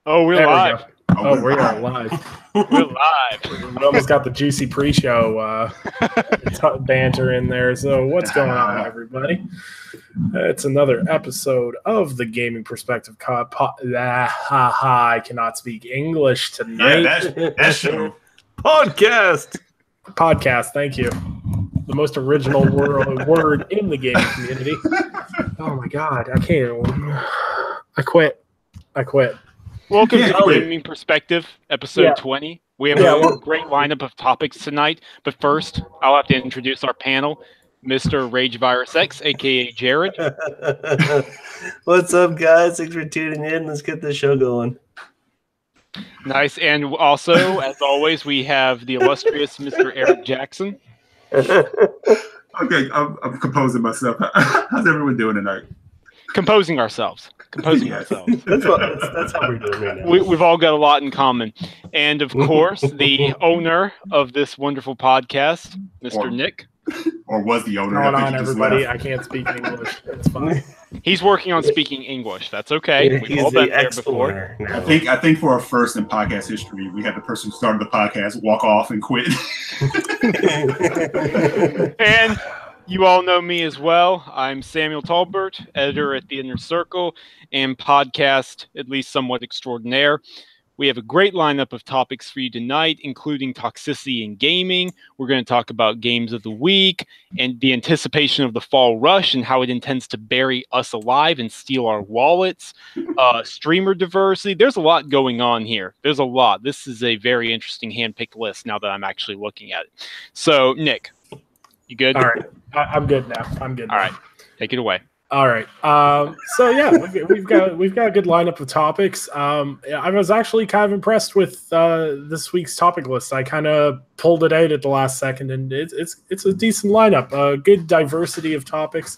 Oh, we're There we live. go. Oh, we are live. We're live. We almost got the juicy pre-show banter in there. So what's going on, everybody? It's another episode of the Gaming Perspective I cannot speak English tonight. Yeah, that's true. Podcast. Thank you. The most original word in the gaming community. Oh my god, I can't. I quit. Welcome to Yeah, Gaming Perspective, episode 20. We have a great lineup of topics tonight, but first, I'll have to introduce our panel, Mr. Rage Virus X, aka Jared. What's up, guys? Thanks for tuning in. Let's get the show going. Nice, and also, as always, we have the illustrious Mr. Eric Jackson. Okay, I'm composing myself. How's everyone doing tonight? Composing ourselves. That's how we're doing right now. We've all got a lot in common. And of course, the owner of this wonderful podcast, Mr. Nick. Or was the owner. What's going on, everybody? I can't speak English. It's fine. He's working on speaking English. That's okay. We've all been there before. I think for our first in podcast history, we had the person who started the podcast walk off and quit. And you all know me as well. I'm Samuel Talbert, editor at The Inner Circle and podcast, at least somewhat extraordinaire. We have a great lineup of topics for you tonight, including toxicity in gaming. We're going to talk about games of the week and the anticipation of the fall rush and how it intends to bury us alive and steal our wallets. Streamer diversity. There's a lot going on here. There's a lot. This is a very interesting hand-picked list now that I'm actually looking at it. So, Nick, you good? All right. I'm good now. All right. Take it away. All right. So yeah, we've got a good lineup of topics. I was actually kind of impressed with this week's topic list. I kind of pulled it out at the last second, and it's a decent lineup. A good diversity of topics.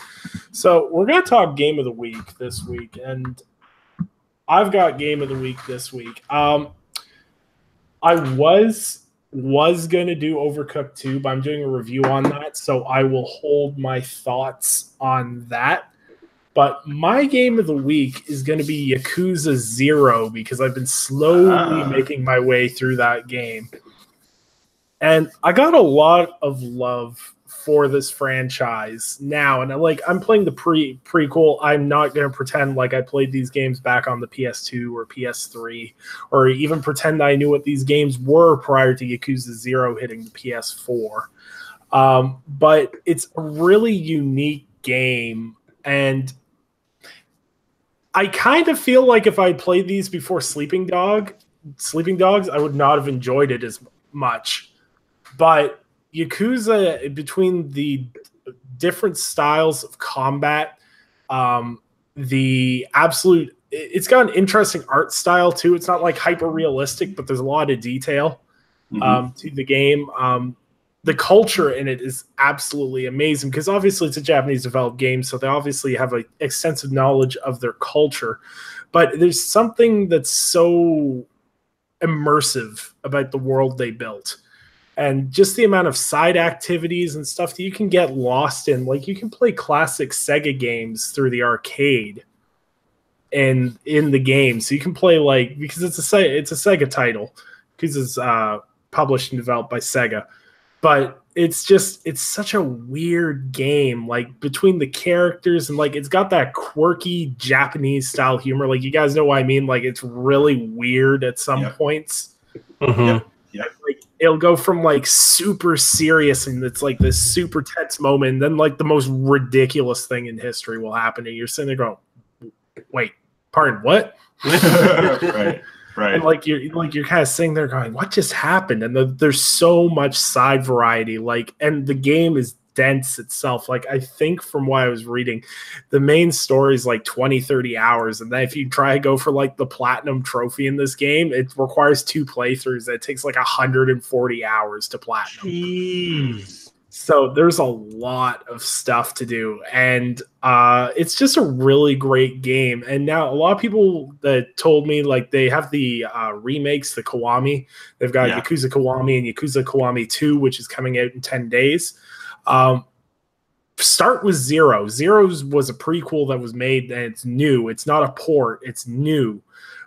So we're gonna talk game of the week this week, and I've got game of the week this week. I was going to do Overcooked 2, but I'm doing a review on that, so I will hold my thoughts on that. But my game of the week is going to be Yakuza 0 because I've been slowly making my way through that game. And I got a lot of love for this franchise now, and I'm playing the prequel. I'm not going to pretend like I played these games back on the PS2 or PS3, or even pretend I knew what these games were prior to Yakuza 0 hitting the PS4. But it's a really unique game, and I kind of feel like if I played these before Sleeping Dogs, I would not have enjoyed it as much. But Yakuza, between the different styles of combat, it's got an interesting art style too. It's not like hyper realistic, but there's a lot of detail to the game. The culture in it is absolutely amazing because obviously it's a Japanese developed game, so they obviously have an extensive knowledge of their culture. But there's something that's so immersive about the world they built. And just the amount of side activities and stuff that you can get lost in. Like, you can play classic Sega games through the arcade and in the game. So you can play, because it's a Sega title, because it's published and developed by Sega. But it's such a weird game, between the characters and it's got that quirky Japanese style humor. You guys know what I mean? It's really weird at some points. Mm-hmm. Yeah. It'll go from super serious and it's this super tense moment, and then the most ridiculous thing in history will happen, and you're sitting there going, "Wait, pardon, what?" Right. And you're kind of sitting there going, "What just happened?" And there's so much side variety, and the game is dense itself. I think from what I was reading, the main story is 20-30 hours, and then if you try to go for the platinum trophy in this game, it requires 2 playthroughs. It takes 140 hours to platinum. Jeez. So there's a lot of stuff to do, and it's just a really great game. And now a lot of people that told me they have the remakes, the Kiwami. They've got Yakuza Kiwami and Yakuza Kiwami 2, which is coming out in 10 days. start with Zero. Zero's was a prequel that was made, and it's new. It's not a port. It's new.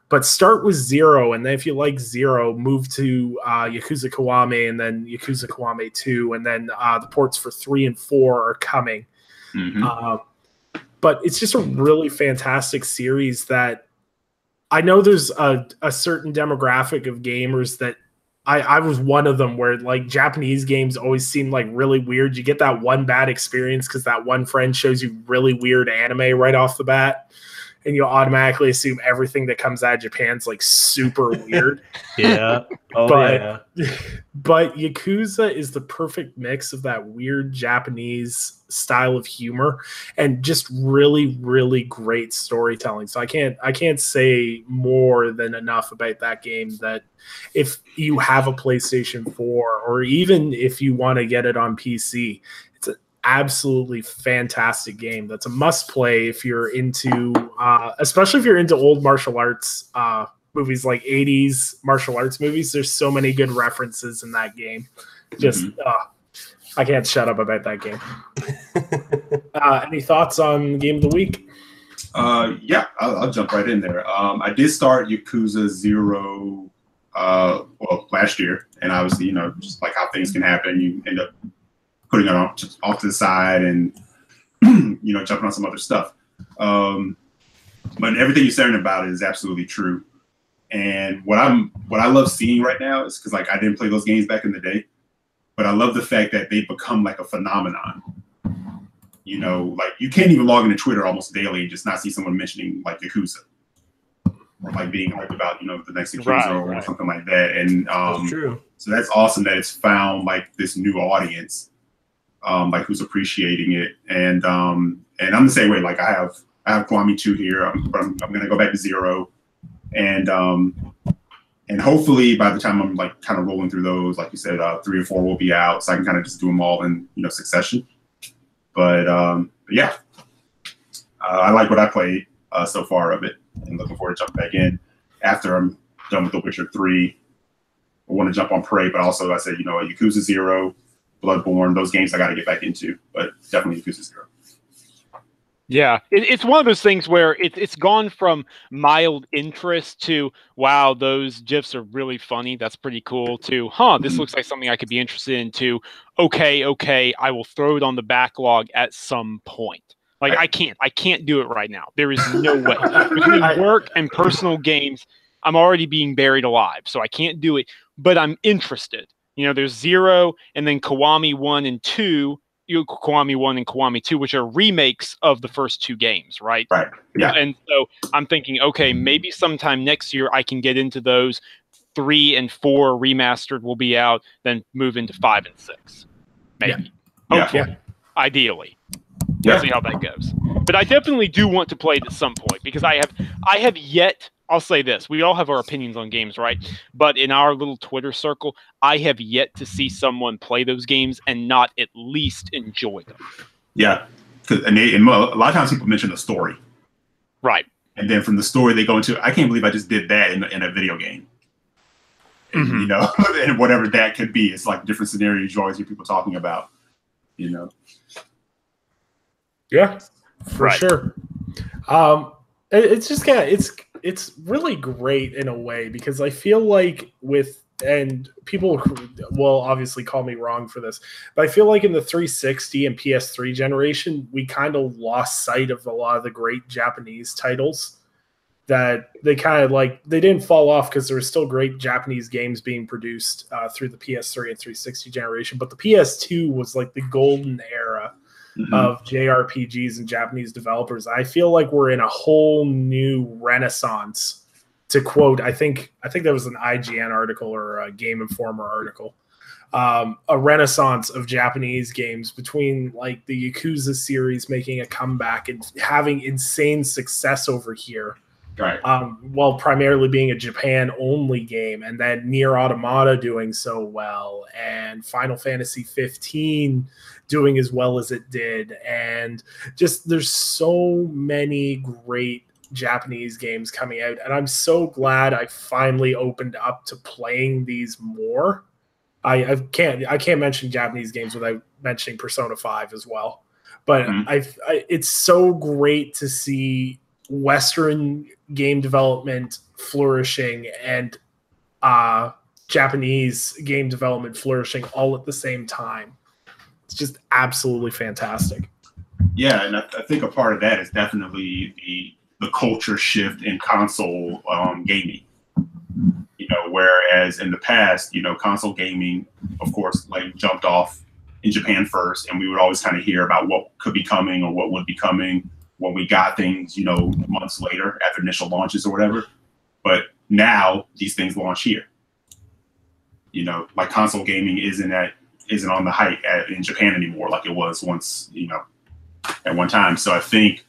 But start with Zero, and then if you like Zero, move to Yakuza Kiwami, and then Yakuza Kiwami 2, and then the ports for 3 and 4 are coming. Mm-hmm. But it's just a really fantastic series that I know there's a certain demographic of gamers that I was one of them where like Japanese games always seem like really weird. You get that one bad experience because that one friend shows you really weird anime right off the bat. And you automatically assume everything that comes out of Japan's like super weird. Yeah. Oh, but, but Yakuza is the perfect mix of that weird Japanese style of humor and just really, really great storytelling. So I can't say more than enough about that game that if you have a PlayStation 4 or even if you want to get it on PC, it's an absolutely fantastic game. That's a must play if you're into, especially if you're into old martial arts movies like 80s martial arts movies. There's so many good references in that game. Just, I can't shut up about that game. Any thoughts on Game of the Week? Yeah, I'll jump right in there. I did start Yakuza 0 last year, and obviously, just like how things can happen, you end up putting it off to the side and, jumping on some other stuff. But everything you're saying about it is absolutely true. And what I love seeing right now is because like I didn't play those games back in the day, but I love the fact that they've become like a phenomenon. Like you can't even log into Twitter almost daily and just not see someone mentioning like Yakuza or like being hyped about the next Yakuza or something like that. And that's true. So that's awesome that it's found like this new audience, like who's appreciating it. And I'm the same way. Like I have Kiwami 2 here, but I'm gonna go back to 0. And hopefully by the time I'm like kind of rolling through those, like you said, 3 or 4 will be out, so I can kind of just do them all in succession. But yeah, I like what I played so far of it, and looking forward to jumping back in after I'm done with The Witcher 3. I want to jump on Prey, but also I said Yakuza 0, Bloodborne, those games I got to get back into, but definitely Yakuza 0. Yeah, it's one of those things where it's gone from mild interest to, wow, those GIFs are really funny. That's pretty cool. To, this looks like something I could be interested in. To, okay, I will throw it on the backlog at some point. Like I can't do it right now. There is no way. Between work and personal games, I'm already being buried alive, so I can't do it. But I'm interested. There's 0 and then Kiwami 1 and 2. Kiwami 1 and Kiwami 2, which are remakes of the first 2 games, right? Right. Yeah. And so I'm thinking, okay, maybe sometime next year I can get into those. 3 and 4 remastered will be out, then move into 5 and 6. Maybe. Yeah. Hopefully. Ideally. We'll see how that goes. But I definitely do want to play it at some point because I have yet, I'll say this, we all have our opinions on games, right? But in our little Twitter circle, I have yet to see someone play those games and not at least enjoy them. Yeah, and a lot of times people mention the story. Right. And then from the story, they go into, I can't believe I just did that in a video game. And, and whatever that could be. It's like different scenarios you always hear people talking about, Yeah, for sure. It's just it's really great in a way because I feel like and people will obviously call me wrong for this, but I feel like in the 360 and PS3 generation, we kind of lost sight of a lot of the great Japanese titles that they kind of they didn't fall off because there were still great Japanese games being produced through the PS3 and 360 generation. But the PS2 was like the golden era of JRPGs and Japanese developers. I feel like we're in a whole new renaissance. To quote, I think that was an IGN article or a Game Informer article. A renaissance of Japanese games between like the Yakuza series making a comeback and having insane success over here. Right. While primarily being a Japan-only game, and then Nier Automata doing so well, and Final Fantasy 15 doing as well as it did, and just there's so many great Japanese games coming out, and I'm so glad I finally opened up to playing these more. I can't mention Japanese games without mentioning Persona 5 as well. But it's so great to see Western game development flourishing and Japanese game development flourishing all at the same time. It's just absolutely fantastic. Yeah, and I think a part of that is definitely the culture shift in console gaming. Whereas in the past, console gaming, of course, like jumped off in Japan first, and we would always kind of hear about what could be coming or what would be coming when we got things, months later after initial launches or whatever. But now these things launch here. Like console gaming isn't on the height in Japan anymore like it was once, at one time. So I think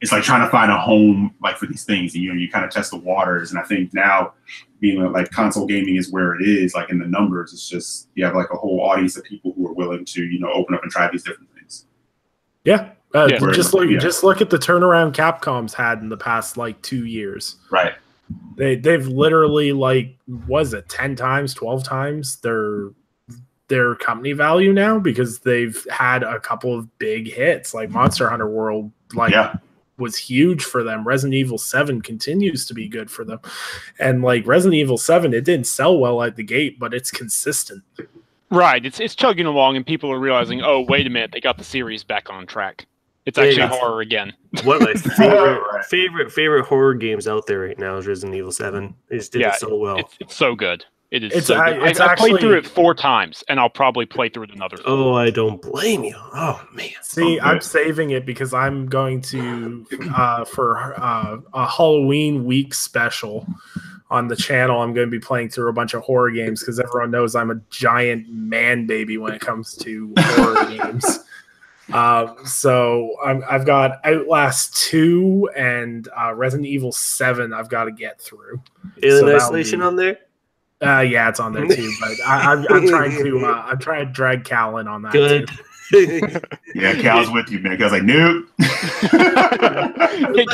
it's like trying to find a home like for these things. And, you kind of test the waters. And I think now being like console gaming is where it is, like in the numbers, it's just you have like a whole audience of people who are willing to, open up and try these different things. Yeah. Just look at the turnaround Capcom's had in the past like 2 years. Right. They've literally 10 times, 12 times their company value now because they've had a couple of big hits like Monster Hunter World was huge for them. Resident Evil 7 continues to be good for them. And like Resident Evil 7, it didn't sell well at the gate, but it's consistent. Right. It's chugging along and people are realizing, oh, wait a minute, they got the series back on track. It's actually horror again. One of my favorite horror games out there right now is Resident Evil 7. They just did it so well. It's so good. It is. It's so good. I played through it 4 times, and I'll probably play through it another 4. Oh, I don't blame you. Oh man. See, I'm saving it because I'm going to for a Halloween week special on the channel. I'm going to be playing through a bunch of horror games because everyone knows I'm a giant man baby when it comes to horror games. So I've got Outlast 2 and Resident Evil 7 I've got to get through. Alien Isolation on there? Yeah, it's on there too. But I'm trying to drag Cal in on that. Good. Too. Yeah, Cal's with you, man. Cal's like, nope. Hey,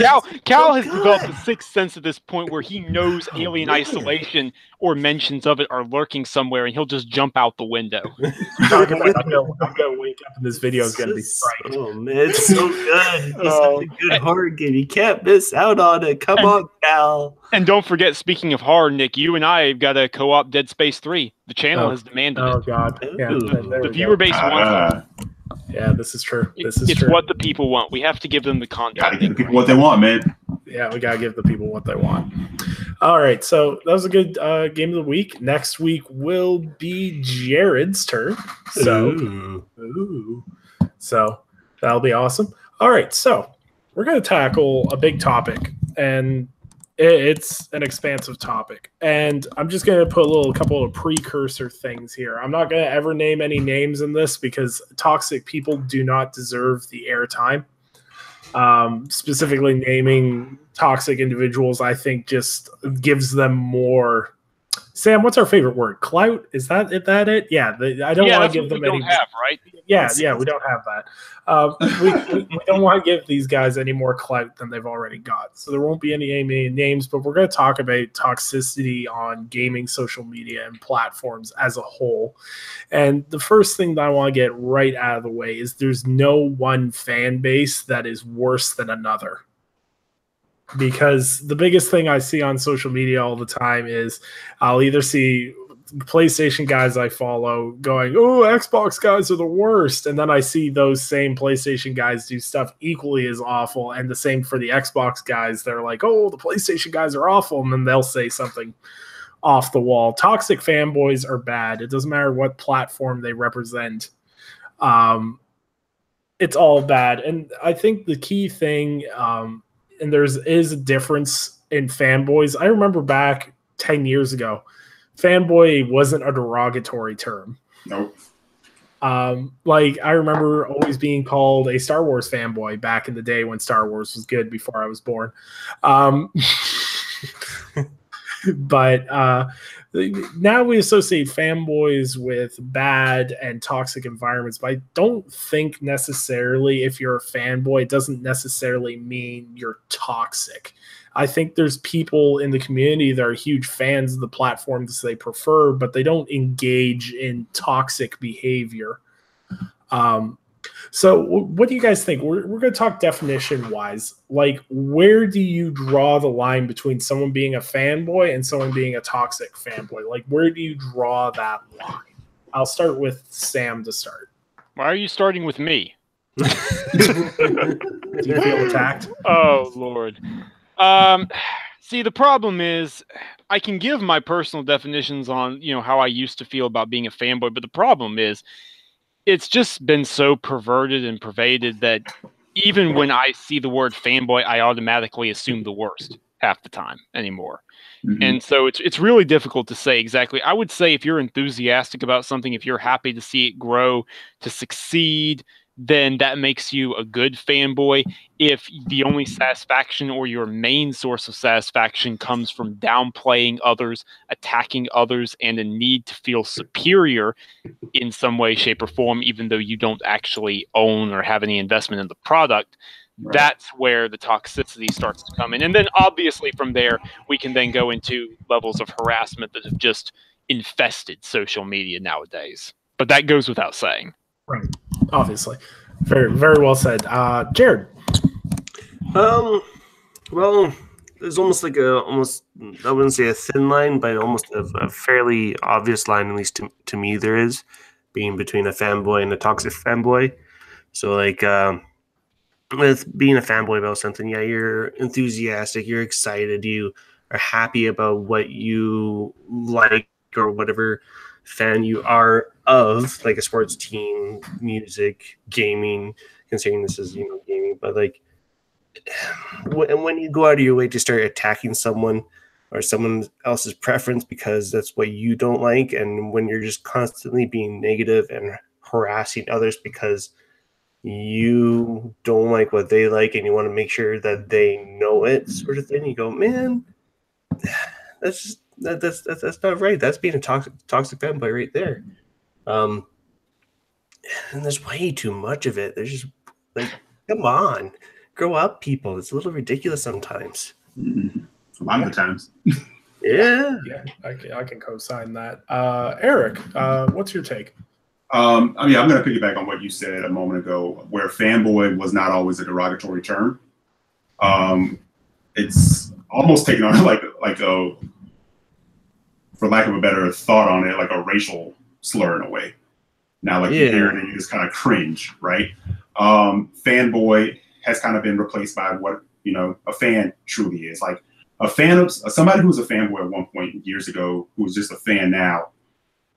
Cal has developed a sixth sense at this point where he knows Alien Isolation or mentions of it are lurking somewhere, and he'll just jump out the window. I'm gonna wake up and this video is gonna be fright. Oh man, it's so good. It's such a good horror game. You can't miss out on it. Come on, Cal. And don't forget, speaking of horror, Nick, you and I have got to co-op Dead Space 3. The channel has demanded it. Oh God, yeah, the viewer base wants it. Yeah, this is true. It's what the people want. We have to give them the content. Gotta give the people what they want, man. Yeah, we gotta give the people what they want. All right, so that was a good game of the week. Next week will be Jared's turn. So that'll be awesome. All right, so we're gonna tackle a big topic, and it's an expansive topic, and I'm just going to put a couple of precursor things here. I'm not going to ever name any names in this because toxic people do not deserve the airtime. Specifically naming toxic individuals, I think just gives them more. Sam, what's our favorite word? Clout? Is that it? Yeah, I don't want to give them any. Don't have, right? Yeah, we don't have that. We don't want to give these guys any more clout than they've already got. So there won't be any names, but we're going to talk about toxicity on gaming, social media, and platforms as a whole. And the first thing that I want to get right out of the way is there's no one fan base that is worse than another. Because the biggest thing I see on social media all the time is I'll either see PlayStation guys I follow going, oh, Xbox guys are the worst. And then I see those same PlayStation guys do stuff equally as awful. And the same for the Xbox guys. They're like, oh, the PlayStation guys are awful. And then they'll say something off the wall. Toxic fanboys are bad. It doesn't matter what platform they represent. It's all bad. And I think the key thing, and is a difference in fanboys. I remember back 10 years ago, fanboy wasn't a derogatory term. Nope. Like I remember always being called a Star Wars fanboy back in the day when Star Wars was good before I was born. But now we associate fanboys with bad and toxic environments, but I don't think necessarily if you're a fanboy, it doesn't necessarily mean you're toxic. I think there's people in the community that are huge fans of the platforms they prefer, but they don't engage in toxic behavior. So what do you guys think? We're going to talk definition-wise. Like, where do you draw the line between someone being a fanboy and someone being a toxic fanboy? Like, where do you draw that line? I'll start with Sam to start. Why are you starting with me? Do you feel attacked? Oh, Lord. See, the problem is I can give my personal definitions on, how I used to feel about being a fanboy, but the problem is it's just been so perverted and pervaded that even when I see the word fanboy, I automatically assume the worst half the time anymore. Mm-hmm. And so it's really difficult to say exactly. I would say if you're enthusiastic about something, if you're happy to see it grow, to succeed, then that makes you a good fanboy. If the only satisfaction or your main source of satisfaction comes from downplaying others, attacking others, and a need to feel superior in some way, shape, or form, even though you don't actually own or have any investment in the product, right, that's where the toxicity starts to come in. And then obviously from there, we can then go into levels of harassment that have just infested social media nowadays. But that goes without saying. Right. Obviously. Very, very well said. Jared. Well, there's almost like I wouldn't say a thin line, but almost a fairly obvious line, at least to me, there is, being between a fanboy and a toxic fanboy. So like, with being a fanboy about something, yeah, you're enthusiastic, you're excited, you are happy about what you like or whatever fan you are of, like a sports team, music, gaming, considering this is, gaming, but like, when you go out of your way to start attacking someone or someone else's preference because that's what you don't like, and when you're just constantly being negative and harassing others because you don't like what they like and you want to make sure that they know it, sort of thing, you go, man, that's not right. That's being a toxic fanboy right there. And there's way too much of it. There's just like, come on, grow up, people. It's a little ridiculous sometimes. Mm-hmm. A lot of the times. Yeah, I can co-sign that. Eric, what's your take? I'm going to piggyback on what you said a moment ago, where fanboy was not always a derogatory term. It's almost taken on like a, for lack of a better thought on it, like a racial slur in a way. Now, like you hear it and you just kind of cringe, right? Fanboy has kind of been replaced by what, a fan truly is. Like a fan of somebody who was a fanboy at one point years ago, who was just a fan now.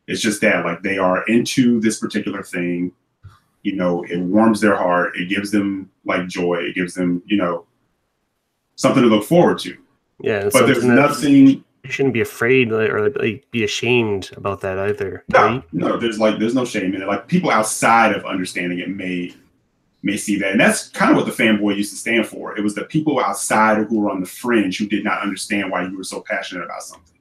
It's just that, like, they are into this particular thing, it warms their heart. It gives them like joy. It gives them, something to look forward to. Yeah. But there's nothing. You shouldn't be afraid or be ashamed about that either. No, right? No, there's no shame in it. Like, people outside of understanding it may see that. And that's kind of what the fanboy used to stand for. It was the people outside who were on the fringe who did not understand why you were so passionate about something.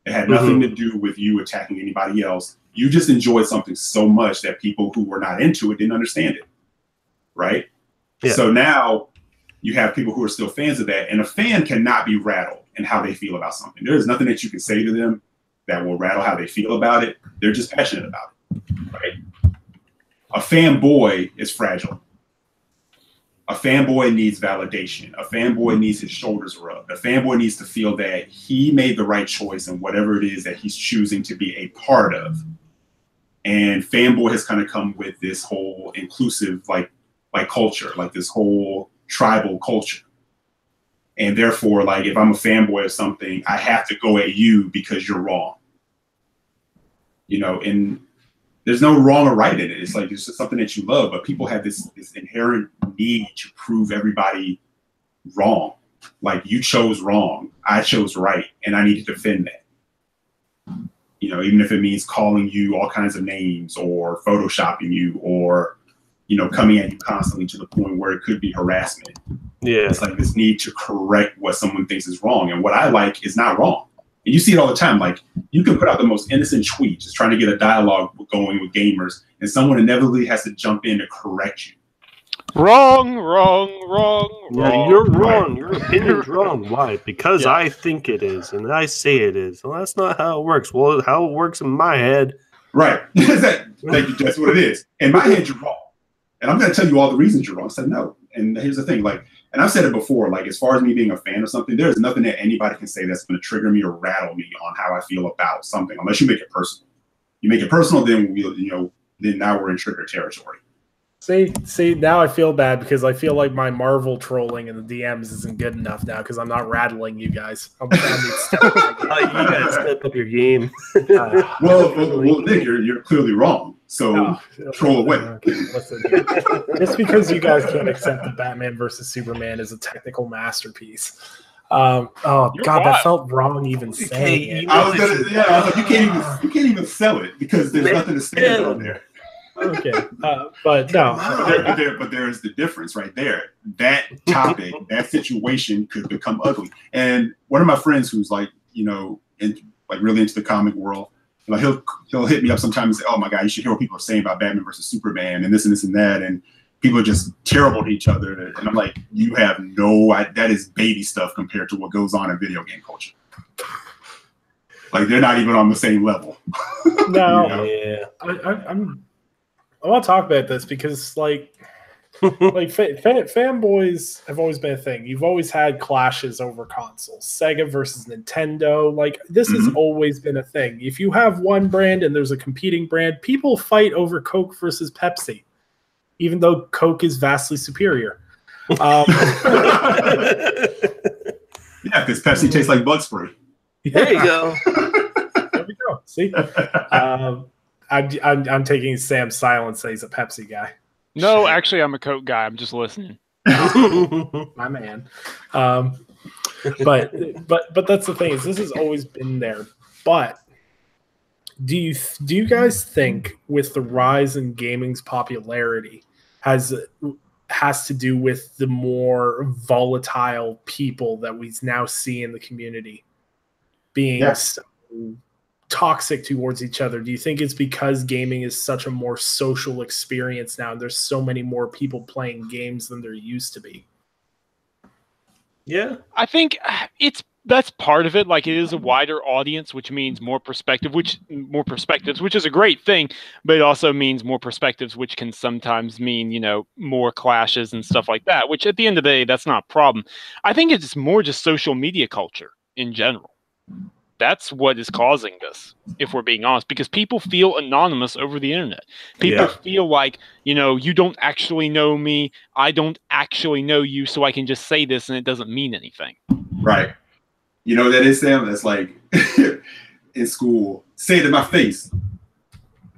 It had nothing to do with you attacking anybody else. You just enjoyed something so much that people who were not into it didn't understand it, right? Yeah. So now you have people who are still fans of that, and a fan cannot be rattled in how they feel about something. There is nothing that you can say to them that will rattle how they feel about it. They're just passionate about it, right? A fanboy is fragile. A fanboy needs validation. A fanboy needs his shoulders rubbed. A fanboy needs to feel that he made the right choice in whatever it is that he's choosing to be a part of. And fanboy has kind of come with this whole inclusive, like culture, like this whole tribal culture. And therefore, like, if I'm a fanboy of something, I have to go at you because you're wrong. And there's no wrong or right in it. It's like, it's just something that you love, but people have this inherent need to prove everybody wrong. Like, you chose wrong, I chose right, and I need to defend that. Even if it means calling you all kinds of names or photoshopping you or, coming at you constantly to the point where it could be harassment. Yeah. It's like this need to correct what someone thinks is wrong. And what I like is not wrong. And you see it all the time. Like, you can put out the most innocent tweet just trying to get a dialogue going with gamers, and someone inevitably has to jump in to correct you. Wrong. Yeah, you're wrong. Your opinion's wrong. Why? Because I think it is, and I say it is. Well, that's not how it works. Well, how it works in my head. Right. That's what it is. In my head, you're wrong. And I'm going to tell you all the reasons you're wrong. I said, no. And here's the thing, like, and I've said it before, like, as far as me being a fan of something, there's nothing that anybody can say that's going to trigger me or rattle me on how I feel about something, unless you make it personal. You make it personal, then then now we're in trigger territory. See, now I feel bad because I feel like my Marvel trolling in the DMs isn't good enough now because I'm not rattling you guys. I'm trying to step up my game. You gotta step up your game. Well, Nick, you're clearly wrong. So troll away. Listen, just because you guys can't accept that Batman versus Superman is a technical masterpiece. God, that felt wrong even saying it. I was like, you can't even sell it because there's nothing to stand on there. Okay, but no. But there's the difference right there. That topic, that situation could become ugly. And one of my friends who's like, really into the comic world, like he'll hit me up sometimes and say, "Oh my God, you should hear what people are saying about Batman versus Superman and this and this and that." And people are just terrible to each other. And I'm like, you have that is baby stuff compared to what goes on in video game culture. Like they're not even on the same level. No, yeah. I want to talk about this because, like fanboys have always been a thing. You've always had clashes over consoles, Sega versus Nintendo. Like this has always been a thing. If you have one brand and there's a competing brand, people fight over Coke versus Pepsi, even though Coke is vastly superior. Yeah, because Pepsi tastes like bug spray. There you go. There we go. See. I'm taking Sam's silence that he's a Pepsi guy. No, actually, I'm a Coke guy. I'm just listening. My man. But that's the thing is this has always been there. But do you guys think with the rise in gaming's popularity has to do with the more volatile people that we now see in the community being so toxic towards each other? Do you think it's because gaming is such a more social experience now and there's so many more people playing games than there used to be? Yeah, I think that's part of it. Like it is a wider audience, which means more perspectives, which is a great thing, but it also means more perspectives, which can sometimes mean, more clashes and stuff like that, which at the end of the day, that's not a problem. I think it's more just social media culture in general. That's what is causing this, if we're being honest, because people feel anonymous over the internet. People feel like, you don't actually know me. I don't actually know you, so I can just say this and it doesn't mean anything. Right. You know what that is, Sam? That's like in school, say it to my face.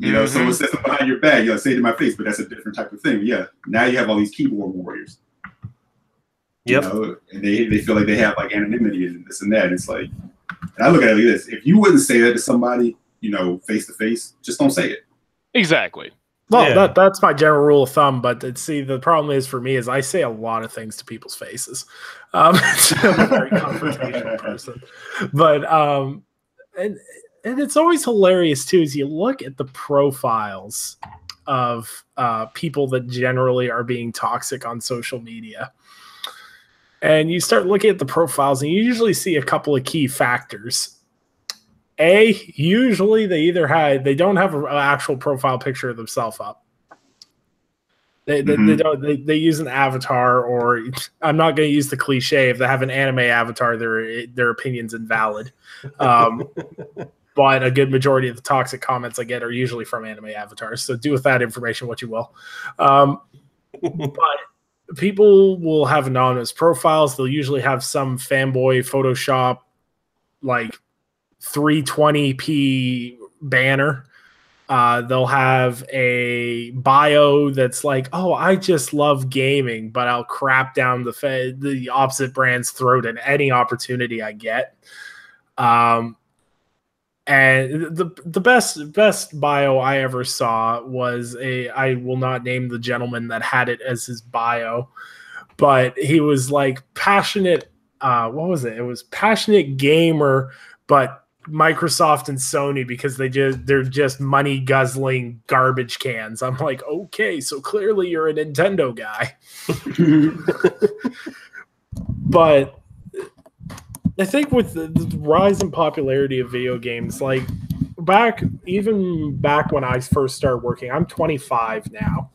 Someone says something behind your back, say it to my face, but that's a different type of thing. Yeah. Now you have all these keyboard warriors. Yep. And they feel like they have like anonymity and this and that. It's like, and I look at it like this: if you wouldn't say that to somebody, face to face, just don't say it. Exactly. Well, that's my general rule of thumb. But the problem is for me is I say a lot of things to people's faces. I'm a very confrontational person. But and it's always hilarious too. Is you look at the profiles of people that generally are being toxic on social media. And you start looking at the profiles, and you usually see a couple of key factors. Usually they don't have an actual profile picture of themselves up. They use an avatar, or I'm not going to use the cliche. If they have an anime avatar, their opinion's invalid. But a good majority of the toxic comments I get are usually from anime avatars. So do with that information what you will. But people will have anonymous profiles. They'll usually have some fanboy Photoshop, like 320p banner. They'll have a bio that's like, "Oh, I just love gaming, but I'll crap down the opposite brand's throat at any opportunity I get." And the best bio I ever saw was I will not name the gentleman that had it as his bio, but he was like passionate. What was it? It was passionate gamer, but Microsoft and Sony because they're just money guzzling garbage cans. I'm like, okay, so clearly you're a Nintendo guy. But I think with the rise in popularity of video games, like back when I first started working, I'm 25 now.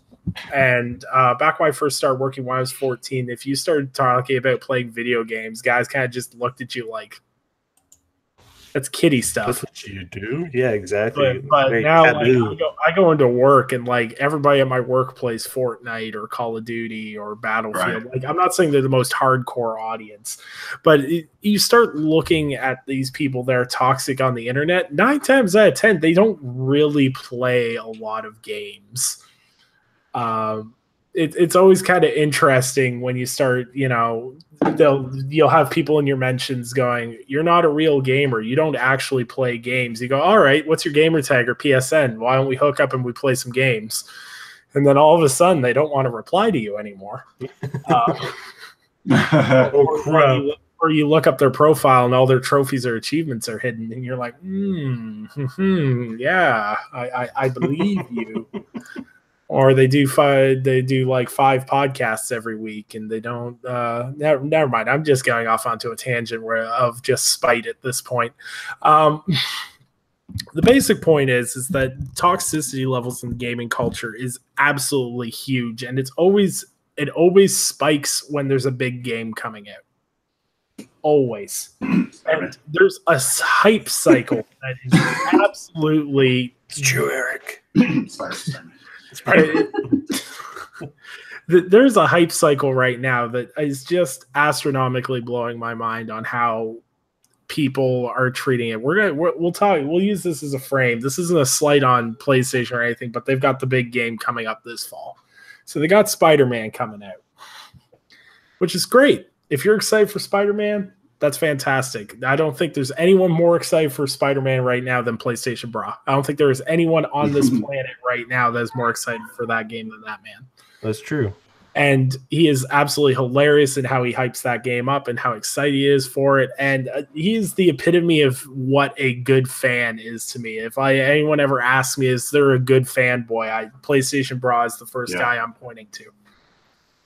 And back when I first started working when I was 14, if you started talking about playing video games, guys kind of just looked at you like, that's kiddie stuff. That's what you do? Yeah, exactly. But now like, I go into work and like everybody at my work plays Fortnite or Call of Duty or Battlefield. Right. Like I'm not saying they're the most hardcore audience, but you start looking at these people that are toxic on the internet. 9 times out of 10, they don't really play a lot of games. It's always kind of interesting when you start, you'll have people in your mentions going, you're not a real gamer. You don't actually play games. You go, all right, what's your gamer tag or PSN? Why don't we hook up and we play some games? And then all of a sudden they don't want to reply to you anymore. Or you look up their profile and all their trophies or achievements are hidden. And you're like, yeah, I believe you. Or they do like 5 podcasts every week, and they don't. Never mind. I'm just going off onto a tangent of just spite at this point. The basic point is that toxicity levels in gaming culture is absolutely huge, and it always spikes when there's a big game coming out. Always. And there's a hype cycle that is absolutely. It's true, Eric. There's a hype cycle right now that is just astronomically blowing my mind on how people are treating it. We'll use this as a frame. This isn't a slight on PlayStation or anything, but they've got the big game coming up this fall. So they got Spider-Man coming out, which is great. If you're excited for Spider-Man, that's fantastic. I don't think there's anyone more excited for Spider-Man right now than PlayStation Bra. I don't think there is anyone on this planet right now that is more excited for that game than that man. That's true. And he is absolutely hilarious in how he hypes that game up and how excited he is for it. And he is the epitome of what a good fan is to me. If anyone ever asks me, is there a good fanboy? PlayStation Bra is the first guy I'm pointing to.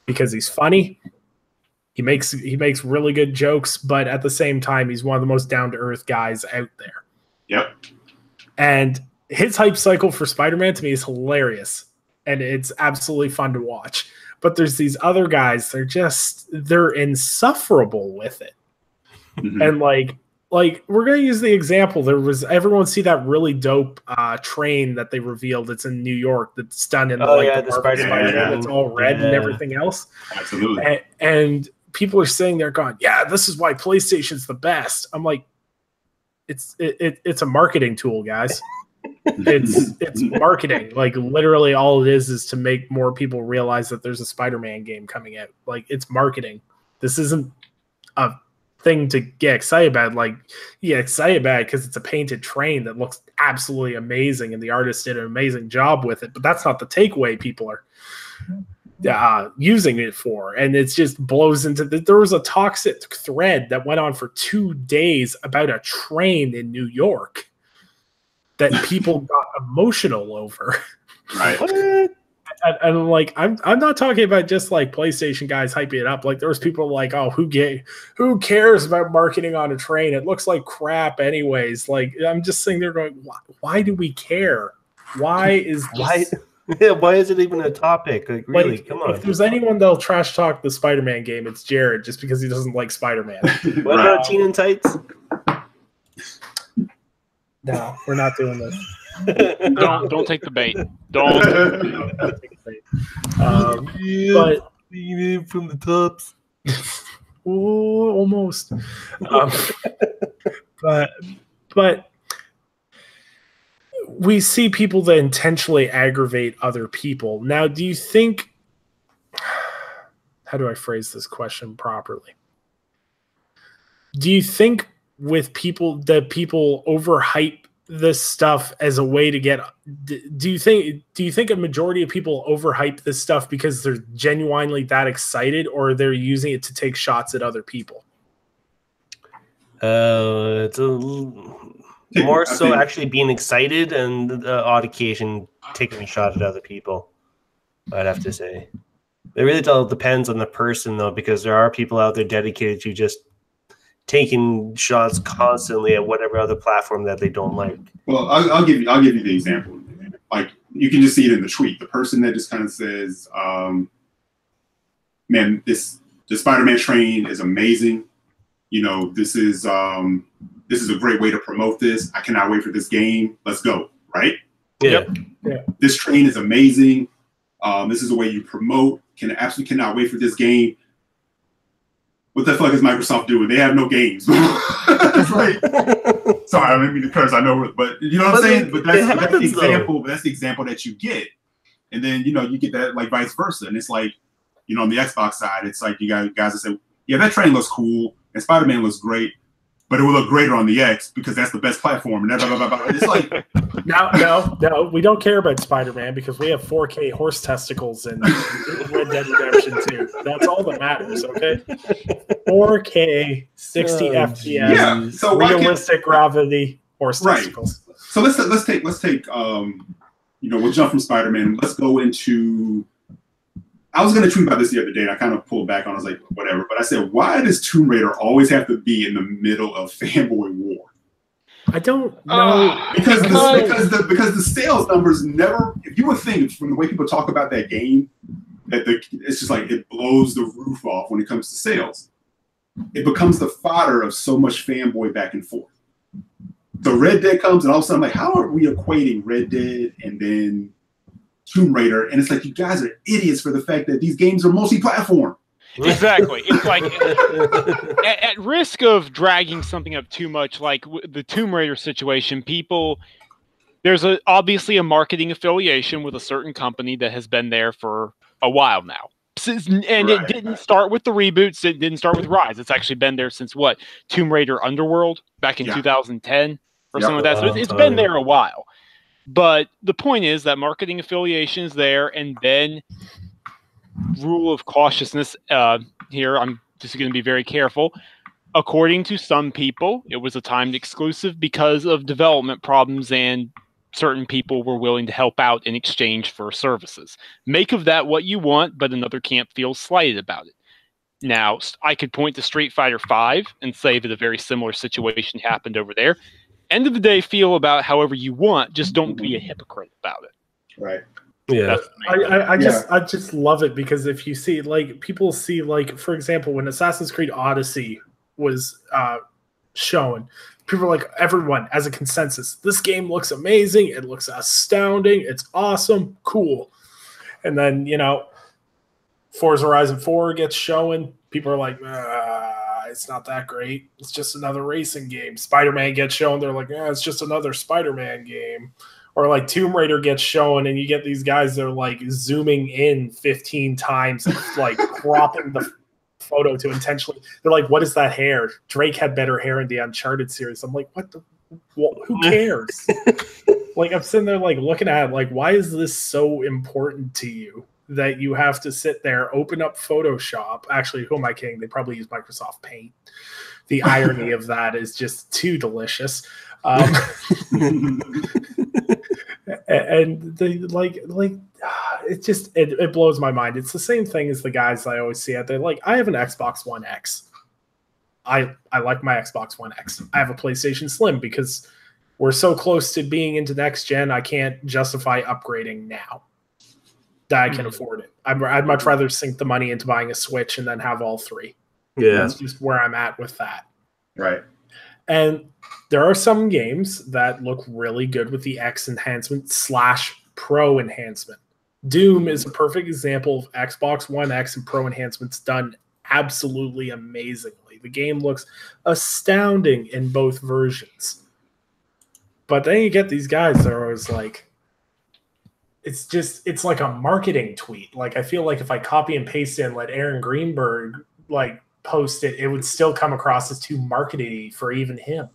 Because he's funny. He makes really good jokes, but at the same time, he's one of the most down-to-earth guys out there. Yep. And his hype cycle for Spider-Man to me is hilarious, and it's absolutely fun to watch. But there's these other guys, they're insufferable with it. Mm-hmm. And like we're gonna use the example. Everyone see that really dope train that they revealed. It's in New York. That's done in the Spider-Man. It's all red and everything else. Absolutely. And people are saying they're going, yeah, this is why PlayStation's the best. I'm like, it's a marketing tool, guys. It's marketing. Like literally all it is to make more people realize that there's a Spider-Man game coming out. Like it's marketing. This isn't a thing to get excited about. Like you get excited about it because it's a painted train that looks absolutely amazing and the artist did an amazing job with it, but that's not the takeaway people are using it for. And it just blows into there was a toxic thread that went on for 2 days about a train in New York that people got emotional over. Right. And like I'm not talking about just like PlayStation guys hyping it up. Like there was people like, oh, who cares about marketing on a train? It looks like crap anyways. Like I'm just sitting there going, why do we care? Why is this? Why is it even a topic? Like really, come on. If there's anyone that'll trash talk the Spider-Man game, it's Jared, just because he doesn't like Spider-Man. What about Teen and Tights? No, we're not doing this. Don't take the bait. Don't take the bait. But from the tops. Ooh, almost. But we see people that intentionally aggravate other people. Now, do you think? How do I phrase this question properly? Do you think with people that people overhype this stuff as a way to get? Do you think a majority of people overhype this stuff because they're genuinely that excited, or they're using it to take shots at other people? It's more so actually being excited and the odd occasion taking a shot at other people, I'd have to say. It really all depends on the person, though, because there are people out there dedicated to just taking shots constantly at whatever other platform that they don't like. Well, I'll give you the example. Like you can just see it in the tweet. The person that just kind of says, "Man, the Spider-Man train is amazing. You know, this is a great way to promote this. I cannot wait for this game. Let's go!" Right? Yeah. This train is amazing. This is the way you promote. Absolutely cannot wait for this game. What the fuck is Microsoft doing? They have no games. It's like, sorry, I didn't mean to curse. I know, but you know what I'm saying. But that's the example. That's the example that you get, and then you get that like vice versa. And it's like, on the Xbox side, it's like you guys that say, yeah, that train looks cool and Spider-Man looks great, but it will look greater on the X because that's the best platform. And blah, blah, blah, blah. It's like, no, we don't care about Spider-Man because we have 4K horse testicles in Red Dead Redemption 2. That's all that matters, okay? 4K, 60 FPS, yeah. So realistic gravity horse testicles. So let's take we'll jump from Spider-Man. Let's go into. I was going to tweet about this the other day, and I kind of pulled back on. I was like, whatever. But I said, why does Tomb Raider always have to be in the middle of fanboy war? I don't know. Because the sales numbers never. If you would think from the way people talk about that game, that it's just like it blows the roof off when it comes to sales. It becomes the fodder of so much fanboy back and forth. So Red Dead comes, and all of a sudden, I'm like, how are we equating Red Dead and then Tomb Raider? And it's like, you guys are idiots for the fact that these games are multi-platform. Exactly. It's like at risk of dragging something up too much, like the Tomb Raider situation, there's obviously a marketing affiliation with a certain company that has been there for a while now. And it didn't start with the reboots. It didn't start with Rise. It's actually been there since what? Tomb Raider Underworld back in 2010 or something like that. So it's been there a while. But the point is that marketing affiliation is there, and then rule of cautiousness here. I'm just going to be very careful. According to some people, it was a timed exclusive because of development problems, and certain people were willing to help out in exchange for services. Make of that what you want, but another camp feels slighted about it. Now, I could point to Street Fighter V and say that a very similar situation happened over there. End of the day, feel about however you want. Just don't be a hypocrite about it. Right. Yeah. I just love it because if you see, like, people see, like, for example, when Assassin's Creed Odyssey was shown, people are like, everyone as a consensus, this game looks amazing, it looks astounding, it's awesome, cool. And then, Forza Horizon 4 gets shown, people are like, it's not that great, it's just another racing game. Spider-Man gets shown, they're like, it's just another Spider-Man game. Or like Tomb Raider gets shown, and you get these guys that are like zooming in 15 times, like cropping the photo to intentionally. They're like, "What is that hair? Drake had better hair in the Uncharted series." I'm like, who cares? Like, I'm sitting there like looking at it, like, why is this so important to you that you have to sit there, open up Photoshop? Actually, who am I kidding? They probably use Microsoft Paint. The irony of that is just too delicious. And they it blows my mind. It's the same thing as the guys I always see out there. Like, I have an Xbox One X. I like my Xbox One X. I have a PlayStation Slim because we're so close to being into next gen. I can't justify upgrading now that I can afford it. I'd much rather sink the money into buying a Switch and then have all three. Yeah, that's just where I'm at with that. Right. And there are some games that look really good with the X enhancement / Pro enhancement. Doom is a perfect example of Xbox One X and Pro enhancements done absolutely amazingly. The game looks astounding in both versions. But then you get these guys that are always like, it's like a marketing tweet. Like, I feel like if I copy and paste it and let Aaron Greenberg like post it, it would still come across as too markety for even him.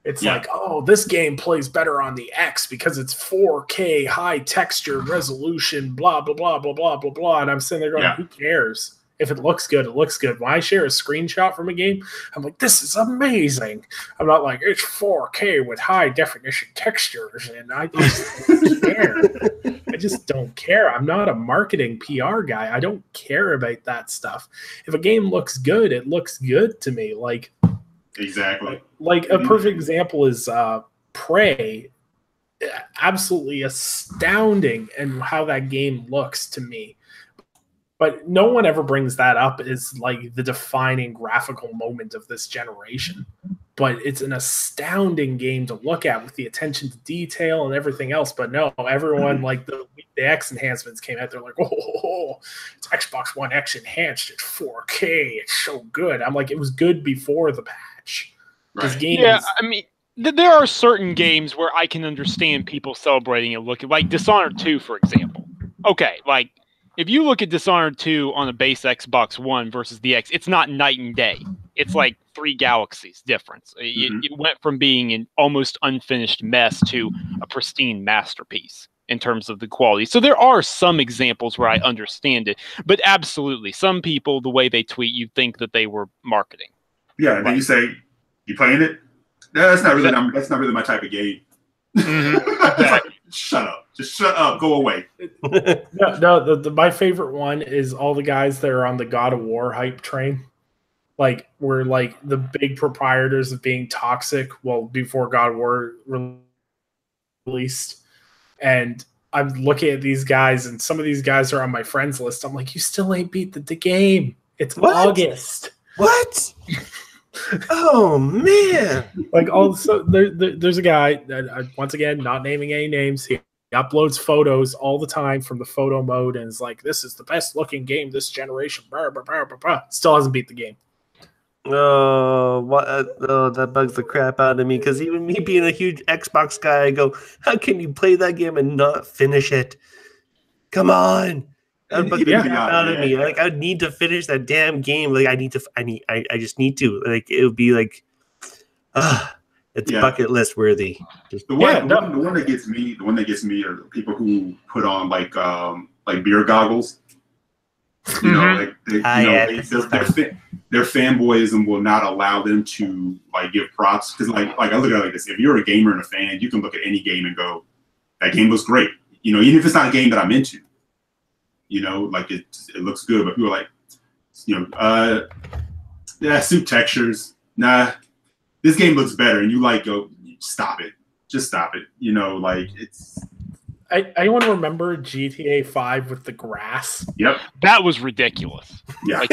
It's like, oh, this game plays better on the X because it's 4K, high texture resolution, blah, blah, blah, blah, blah, blah, blah. And I'm sitting there going, who cares? If it looks good, it looks good. When I share a screenshot from a game, I'm like, this is amazing. I'm not like, it's 4K with high definition textures. And I just don't care. I just don't care. I'm not a marketing PR guy. I don't care about that stuff. If a game looks good, it looks good to me. Like, exactly. Like a perfect example is Prey. absolutely astounding in how that game looks to me. But no one ever brings that up as like the defining graphical moment of this generation. But it's an astounding game to look at with the attention to detail and everything else. But no, everyone like the X enhancements came out. They're like, oh, it's Xbox One X enhanced. It's 4K. It's so good. I'm like, it was good before the patch. This game I mean, there are certain games where I can understand people celebrating it, looking like Dishonored 2, for example. Okay, like if you look at Dishonored 2 on a base Xbox One versus the X, it's not night and day. It's like 3 galaxies difference. It went from being an almost unfinished mess to a pristine masterpiece in terms of the quality. So there are some examples where I understand it, but absolutely, some people, the way they tweet, you'd think that they were marketing. Yeah, and then you say, "You playing it?" That's not really my type of game. It's like, shut up. Just shut up. Go away. My favorite one is all the guys that are on the God of War hype train. Like, we're like the big proprietors of being toxic. Well, before God of War released. And I'm looking at these guys, and some of these guys are on my friends list. I'm like, you still ain't beat the game. It's August. What? Oh man! Like, also, there's a guy that, once again, not naming any names. He uploads photos all the time from the photo mode, and is like, "This is the best looking game this generation." Blah, blah, blah, blah, blah. Still hasn't beat the game. That bugs the crap out of me, because even me being a huge Xbox guy, I go, "How can you play that game and not finish it? Come on!" That bugs the crap out of me. Like, I need to finish that damn game. Like, I just need to. Like, it would be like, it's bucket list worthy. The one that gets me are people who put on like beer goggles. You know, their fanboyism will not allow them to like give props, because like I look at it like this: if you're a gamer and a fan, you can look at any game and go, "That game looks great." You know, even if it's not a game that I'm into. You know, like it looks good, but people are like, suit textures. Nah, this game looks better, and you like go, stop it, just stop it. You know, like it's. Anyone remember GTA 5 with the grass? Yep, that was ridiculous. Yeah,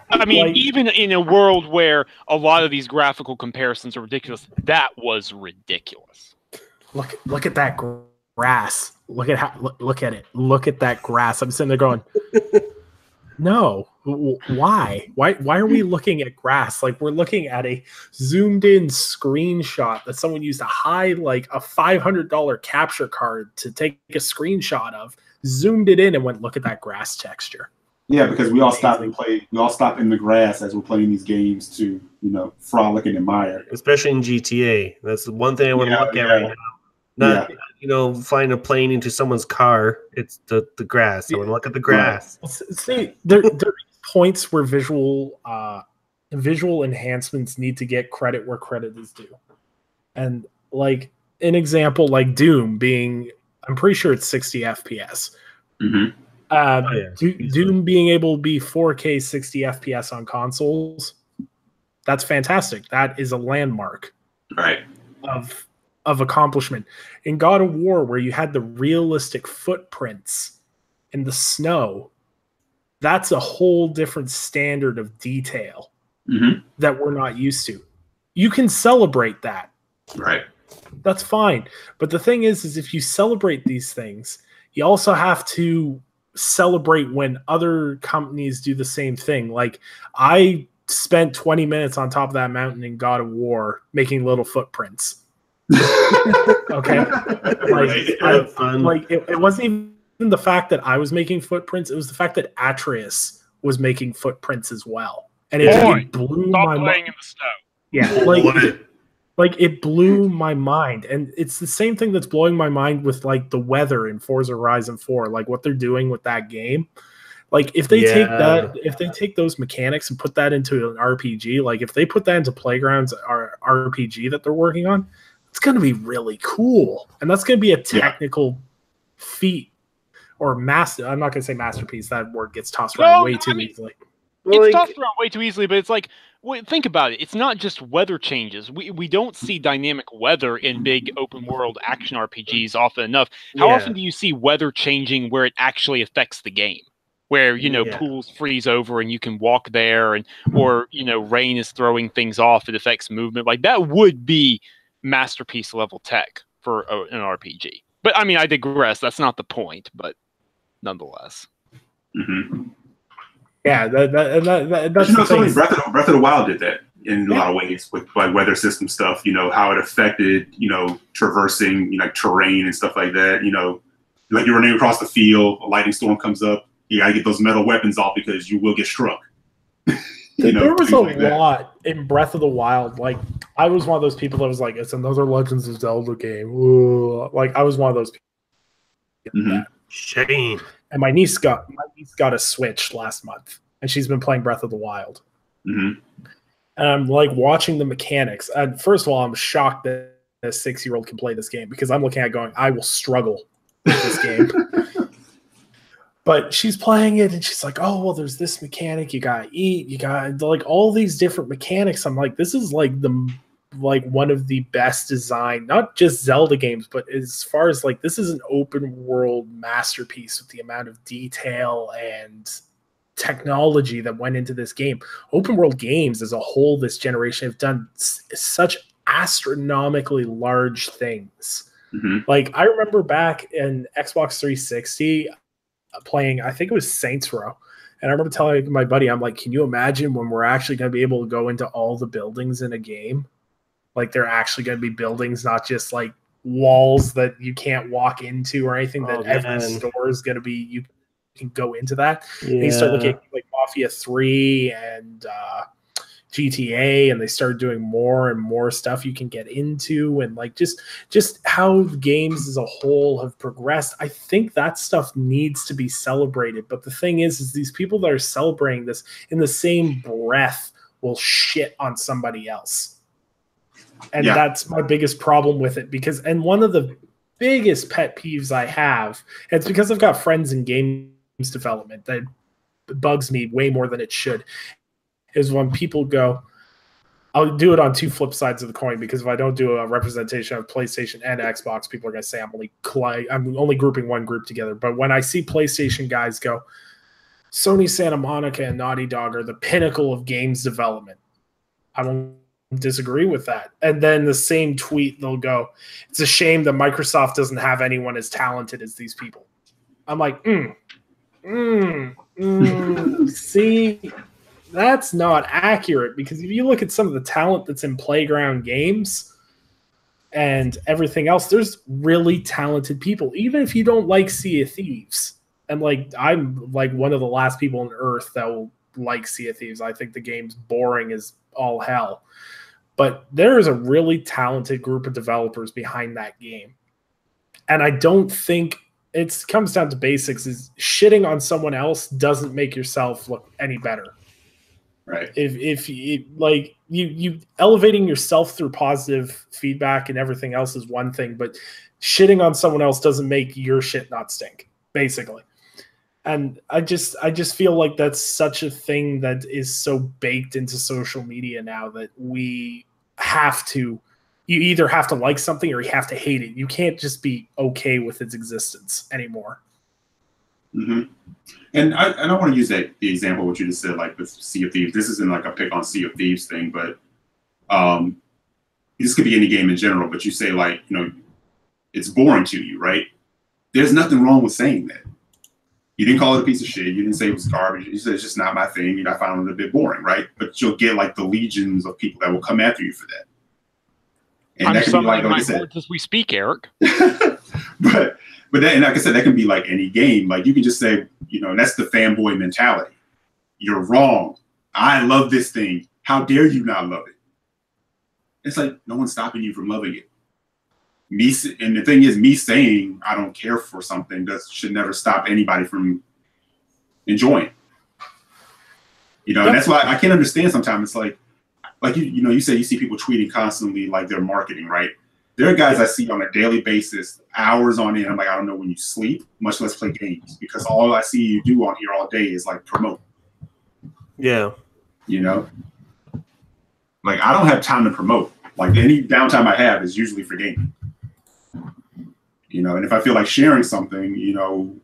I mean, even in a world where a lot of these graphical comparisons are ridiculous, that was ridiculous. Look at that grass. Look at it. Look at that grass. I'm sitting there going, no. Why are we looking at grass? Like, we're looking at a zoomed in screenshot that someone used to hide like a $500 capture card to take a screenshot of, zoomed it in and went, look at that grass texture. Yeah, because we all stop and play. We all stop in the grass as we're playing these games to, frolic and admire. Especially in GTA. That's the one thing I want to look at right now. Not, flying a plane into someone's car. It's the grass. I want to look at the grass. See, there are points where visual enhancements need to get credit where credit is due. And like an example, like Doom being, I'm pretty sure it's 60 FPS. Mm-hmm. Doom being able to be 4K 60 FPS on consoles, that's fantastic. That is a landmark, right, of accomplishment. In God of War, where you had the realistic footprints in the snow, that's a whole different standard of detail that we're not used to. You can celebrate that. Right. That's fine. But the thing is if you celebrate these things, you also have to celebrate when other companies do the same thing. Like, I spent 20 minutes on top of that mountain in God of War making little footprints. Okay. It wasn't even the fact that I was making footprints, it was the fact that Atreus was making footprints as well. And it blew my mind. In the snow. Yeah, it blew my mind. And it's the same thing that's blowing my mind with like the weather in Forza Horizon 4, like what they're doing with that game. Like, if they take those mechanics and put that into an RPG, like if they put that into Playground's RPG that they're working on, it's going to be really cool. And that's going to be a technical feat or master. I'm not going to say masterpiece. That word gets tossed around way too easily. it's tossed around way too easily, but it's like, think about it. It's not just weather changes. We don't see dynamic weather in big open world action RPGs often enough. How often do you see weather changing where it actually affects the game? Where, pools freeze over and you can walk there, or rain is throwing things off, it affects movement. Like, that would be masterpiece level tech for an RPG. But I mean, I digress. That's not the point, but nonetheless. Mm-hmm. Yeah, that's something. Breath of the Wild did that in a lot of ways with like weather system stuff. How it affected traversing terrain and stuff like that. Like you're running across the field, a lightning storm comes up. You gotta get those metal weapons off because you will get struck. There was a lot in Breath of the Wild. Like, I was one of those people that was like, it's another Legends of Zelda game. Ooh. Like, I was one of those people. Mm-hmm. Shame. And my niece got a Switch last month, and she's been playing Breath of the Wild. Mm-hmm. And I'm like watching the mechanics. And first of all, I'm shocked that a 6-year-old can play this game, because I'm looking at it going, I will struggle with this game. But she's playing it, and she's like, oh, well, there's this mechanic. You got to eat. You got like all these different mechanics. I'm like, this is like one of the best design, not just Zelda games, but as far as like, this is an open world masterpiece with the amount of detail and technology that went into this game. Open world games as a whole this generation have done such astronomically large things. Mm-hmm. Like, I remember back in Xbox 360 playing, I think it was Saints Row. And I remember telling my buddy, I'm like, can you imagine when we're actually going to be able to go into all the buildings in a game? Like, they're actually going to be buildings, not just like walls that you can't walk into or anything, that every store is going to be, you can go into that. Yeah. And you start looking at like Mafia 3 and GTA, and they started doing more and more stuff you can get into, and like just how games as a whole have progressed. I think that stuff needs to be celebrated. But the thing is these people that are celebrating this in the same breath will shit on somebody else. And that's my biggest problem with it, because, and one of the biggest pet peeves I have, and it's because I've got friends in games development that bugs me way more than it should, is when people go, I'll do it on two flip sides of the coin, because if I don't do a representation of PlayStation and Xbox, people are going to say I'm only grouping one group together. But when I see PlayStation guys go, Sony Santa Monica and Naughty Dog are the pinnacle of games development, I don't disagree with that. And then the same tweet, they'll go, it's a shame that Microsoft doesn't have anyone as talented as these people. I'm like, see, that's not accurate, because if you look at some of the talent that's in Playground Games and everything else, there's really talented people, even if you don't like Sea of Thieves. And like, I'm like one of the last people on earth that will like Sea of Thieves. I think the game's boring as all hell. But there is a really talented group of developers behind that game. And I don't think it comes down to basics, is shitting on someone else doesn't make yourself look any better. Right. If you like you elevating yourself through positive feedback and everything else is one thing, but shitting on someone else doesn't make your shit not stink, basically. And I just feel like that's such a thing that is so baked into social media now, that you either have to like something or you have to hate it. You can't just be okay with its existence anymore. Mm-hmm. And I don't want to use the example what you just said, like with Sea of Thieves. This isn't like a pick on Sea of Thieves thing, but this could be any game in general. But you say like, it's boring to you, right? There's nothing wrong with saying that. You didn't call it a piece of shit. You didn't say it was garbage. You said it's just not my thing. I found it a bit boring, right? But you'll get like the legions of people that will come after you for that. And that can be like my words as we speak, Eric. But that, and like I said, that can be like any game. Like you can just say, and that's the fanboy mentality. You're wrong. I love this thing. How dare you not love it? It's like no one's stopping you from loving it. And the thing is, me saying I don't care for something should never stop anybody from enjoying. And that's why I can't understand sometimes. It's like you say you see people tweeting constantly like they're marketing, right? There are guys I see on a daily basis, hours on end. I'm like, I don't know when you sleep, much less play games, because all I see you do on here all day is like promote. Yeah. You know, like I don't have time to promote. Like any downtime I have is usually for gaming. You know, and if I feel like sharing something, you know,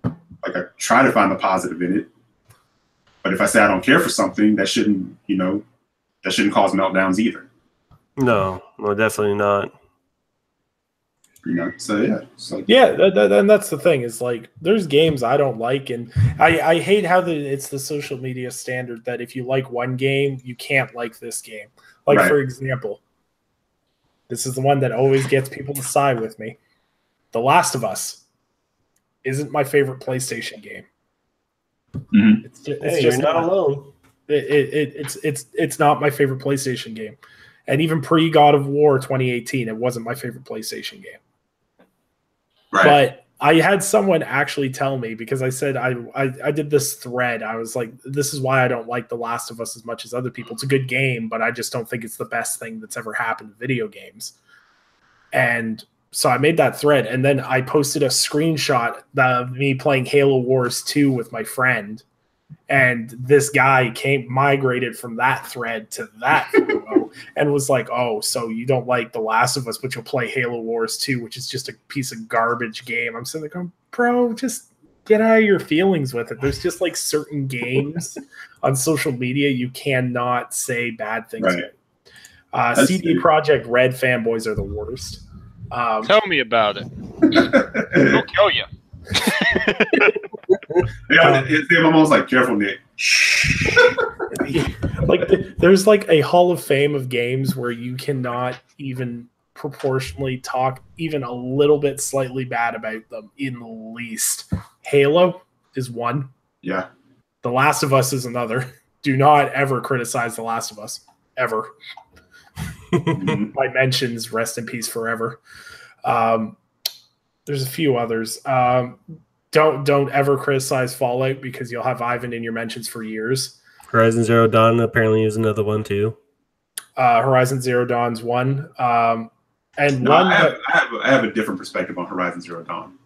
like I try to find the positive in it. But if I say I don't care for something, that shouldn't, you know, that shouldn't cause meltdowns either. No, definitely not. You know, so yeah. So Yeah, and that's the thing is like there's games I don't like, and I hate how it's the social media standard that if you like one game, you can't like this game. Like Right. for example, this is the one that always gets people to side with me. The Last of Us isn't my favorite PlayStation game. Mhm. It's just, You're not alone. It's not my favorite PlayStation game, and even pre God of War 2018, it wasn't my favorite PlayStation game. Right. But I had someone actually tell me, because I said I did this thread. I was like, this is why I don't like The Last of Us as much as other people. It's a good game, but I just don't think it's the best thing that's ever happened to video games. And so I made that thread, and then I posted a screenshot of me playing Halo Wars 2 with my friend. And this guy migrated from that thread to that photo and was like, oh, so you don't like The Last of Us, but you'll play Halo Wars 2, which is just a piece of garbage game. I'm sitting there going, bro, just get out of your feelings with it. There's just like certain games on social media you cannot say bad things Right. about. CD Projekt Red fanboys are the worst. Tell me about it. They'll kill you. Yeah, I'm almost like, careful, Nick. Like there's like a hall of fame of games where you cannot even proportionally talk even a little bit slightly bad about them in the least. Halo is one. Yeah. The Last of Us is another. Do not ever criticize The Last of Us. Ever. Mhm. My mentions, rest in peace forever. There's a few others. Don't ever criticize Fallout because you'll have Ivan in your mentions for years. Horizon Zero Dawn apparently is another one too. Horizon Zero Dawn's one. And No, one I have a different perspective on Horizon Zero Dawn.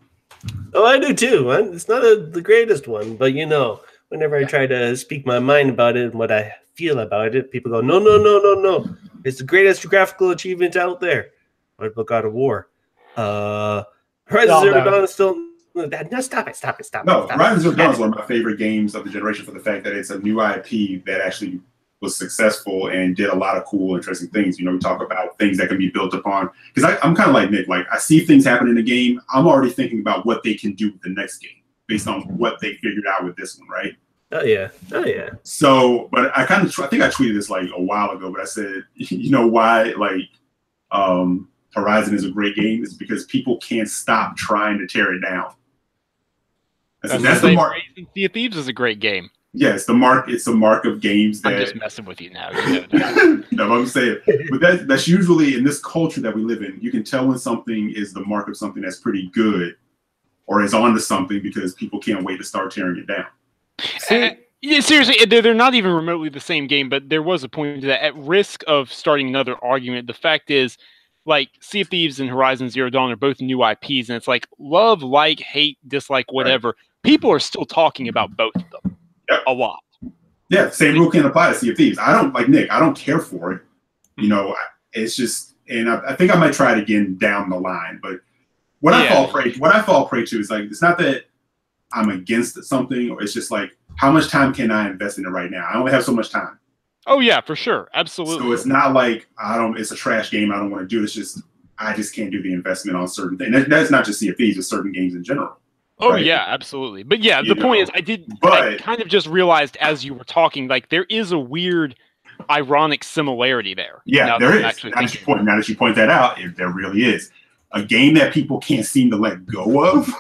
Oh, I do too. It's not the greatest one, but you know, whenever I try to speak my mind about it and what I feel about it, people go, no. It's the greatest graphical achievement out there. What about God of War? Horizon Zero Dawn is still... No, stop it. No, Horizon Zero Dawn is one of my favorite games of the generation for the fact that it's a new IP that actually was successful and did a lot of cool, interesting things. You know, we talk about things that can be built upon. Because I'm kind of like Nick. Like, I see things happen in the game. I'm already thinking about what they can do with the next game based on what they figured out with this one, right? Oh yeah. So, but I think I tweeted this like a while ago, but I said, you know why, like, Horizon is a great game is because people can't stop trying to tear it down. That's the mark. Sea of Thieves is a great game. Yeah, it's the mark. It's the mark of games that. I'm just messing with you now. You know No, I'm saying, but that's usually in this culture that we live in. You can tell when something is the mark of something that's pretty good, or is onto something because people can't wait to start tearing it down. Yeah, seriously, they're not even remotely the same game, but there was a point to that. At risk of starting another argument, the fact is, like, Sea of Thieves and Horizon Zero Dawn are both new IPs, and it's like love, like, hate, dislike, whatever. Right. People are still talking about both of them a lot. Yeah, same rule can apply to Sea of Thieves. I don't, like Nick, I don't care for it. You know, it's just, and I think I might try it again down the line. But what I fall prey to is like, it's not that I'm against something, or it's just like, how much time can I invest in it right now? I only have so much time. Oh yeah, for sure, absolutely. So it's not like it's a trash game I don't want to do. It's just I just can't do the investment on certain things. That's not just Sea of Thieves, it's certain games in general. Oh right? Yeah, absolutely. But yeah, the point is, I kind of just realized as you were talking, like there is a weird, ironic similarity there. Yeah, there is. Now that you point that out, there really is a game that people can't seem to let go of.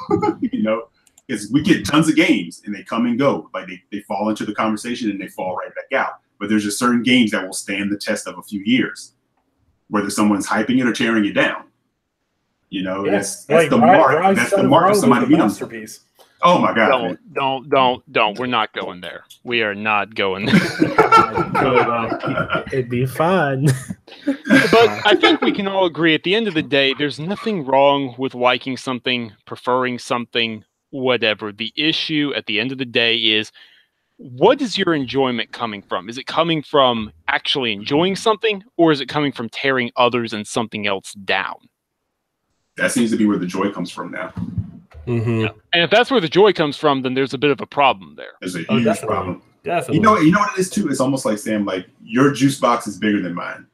You know. Because we get tons of games and they come and go. Like they fall into the conversation and they fall right back out. But there's just certain games that will stand the test of a few years, whether someone's hyping it or tearing it down. You know, that's like the mark. That's the mark of somebody being masterpiece. Oh my God! Don't. We're not going there. We are not going there. It'd be fun. But I think we can all agree at the end of the day, there's nothing wrong with liking something, preferring something, whatever. The issue at the end of the day is what is your enjoyment coming from? Is it coming from actually enjoying something, or is it coming from tearing others and something else down? That seems to be where the joy comes from now. Mm-hmm. Yeah. And if that's where the joy comes from, then there's a bit of a problem there. There's a huge problem. Definitely. You know what it is too? It's almost like, Sam, like your juice box is bigger than mine,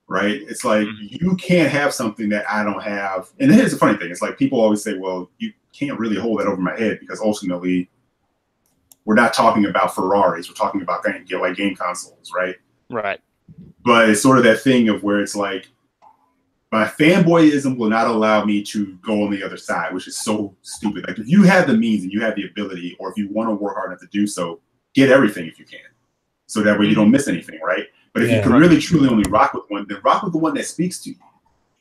right? It's like you can't have something that I don't have. And here's the funny thing. It's like people always say, well, you can't really hold that over my head because ultimately we're not talking about Ferraris. We're talking about game consoles, right? Right. But it's sort of that thing of where it's like, my fanboyism will not allow me to go on the other side, which is so stupid. Like if you have the means and you have the ability, or if you want to work hard enough to do so, get everything if you can. So that way you don't miss anything, right? But if you can really truly only rock with one, then rock with the one that speaks to you.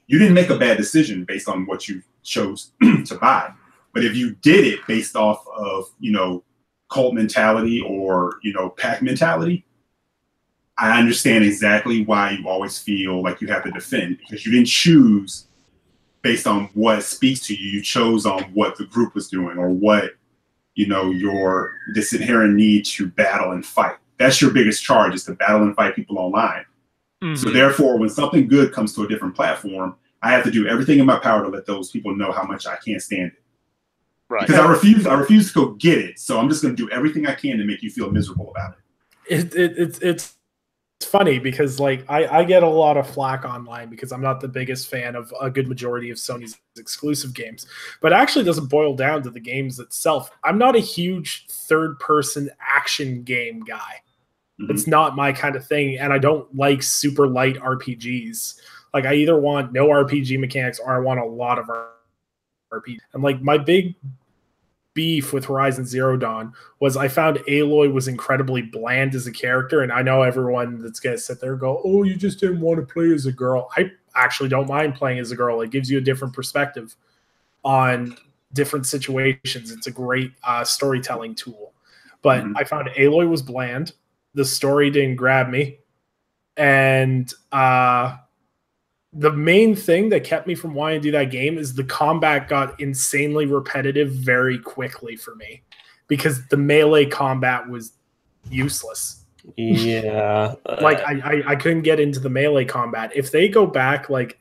You didn't make a bad decision based on what you chose to buy. But if you did it based off of, cult mentality or, pack mentality, I understand exactly why you always feel like you have to defend, because you didn't choose based on what speaks to you. You chose on what the group was doing or what, this inherent need to battle and fight. That's your biggest charge, is to battle and fight people online. Mm-hmm. So therefore, when something good comes to a different platform, I have to do everything in my power to let those people know how much I can't stand it. Right. Because I refuse to go get it. So I'm just going to do everything I can to make you feel miserable about it. It's funny because like I get a lot of flack online because I'm not the biggest fan of a good majority of Sony's exclusive games, but it actually doesn't boil down to the games itself. I'm not a huge third-person action game guy. Mm-hmm. It's not my kind of thing, and I don't like super light RPGs. Like I either want no RPG mechanics or I want a lot of RPG. And like my big beef with Horizon Zero Dawn was I found Aloy was incredibly bland as a character, and I know everyone that's going to sit there and go, oh, you just didn't want to play as a girl. I actually don't mind playing as a girl. It gives you a different perspective on different situations. It's a great storytelling tool. But I found Aloy was bland. The story didn't grab me. And the main thing that kept me from wanting to do that game is the combat got insanely repetitive very quickly for me because the melee combat was useless. Yeah. Like I couldn't get into the melee combat. If they go back, like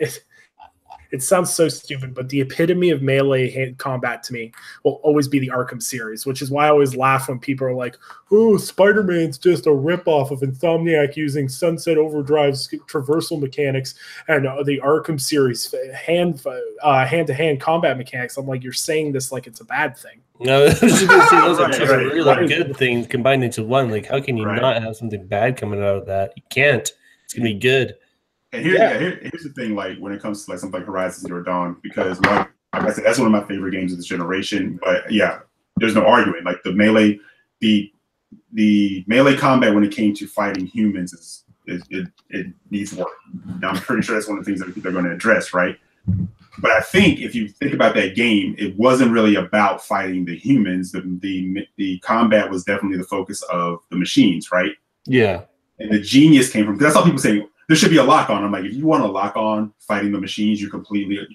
it sounds so stupid, but the epitome of melee combat to me will always be the Arkham series, which is why I always laugh when people are like, oh, Spider-Man's just a ripoff of Insomniac using Sunset Overdrive's traversal mechanics and the Arkham series hand-to-hand combat mechanics. I'm like, you're saying this like it's a bad thing. No, I was just going to say those are two really good things combined into one. Like, how can you not have something bad coming out of that? You can't. It's going to be good. And here's the thing, like when it comes to like something like Horizon Zero Dawn, because like I said, that's one of my favorite games of this generation. But yeah, there's no arguing. Like the melee combat when it came to fighting humans it needs work. Now, I'm pretty sure that's one of the things that they're going to address, right? But I think if you think about that game, it wasn't really about fighting the humans. The combat was definitely the focus of the machines, right? Yeah. And the genius came from, because that's all people say. There should be a lock on. I'm like, if you want a lock on fighting the machines, you completely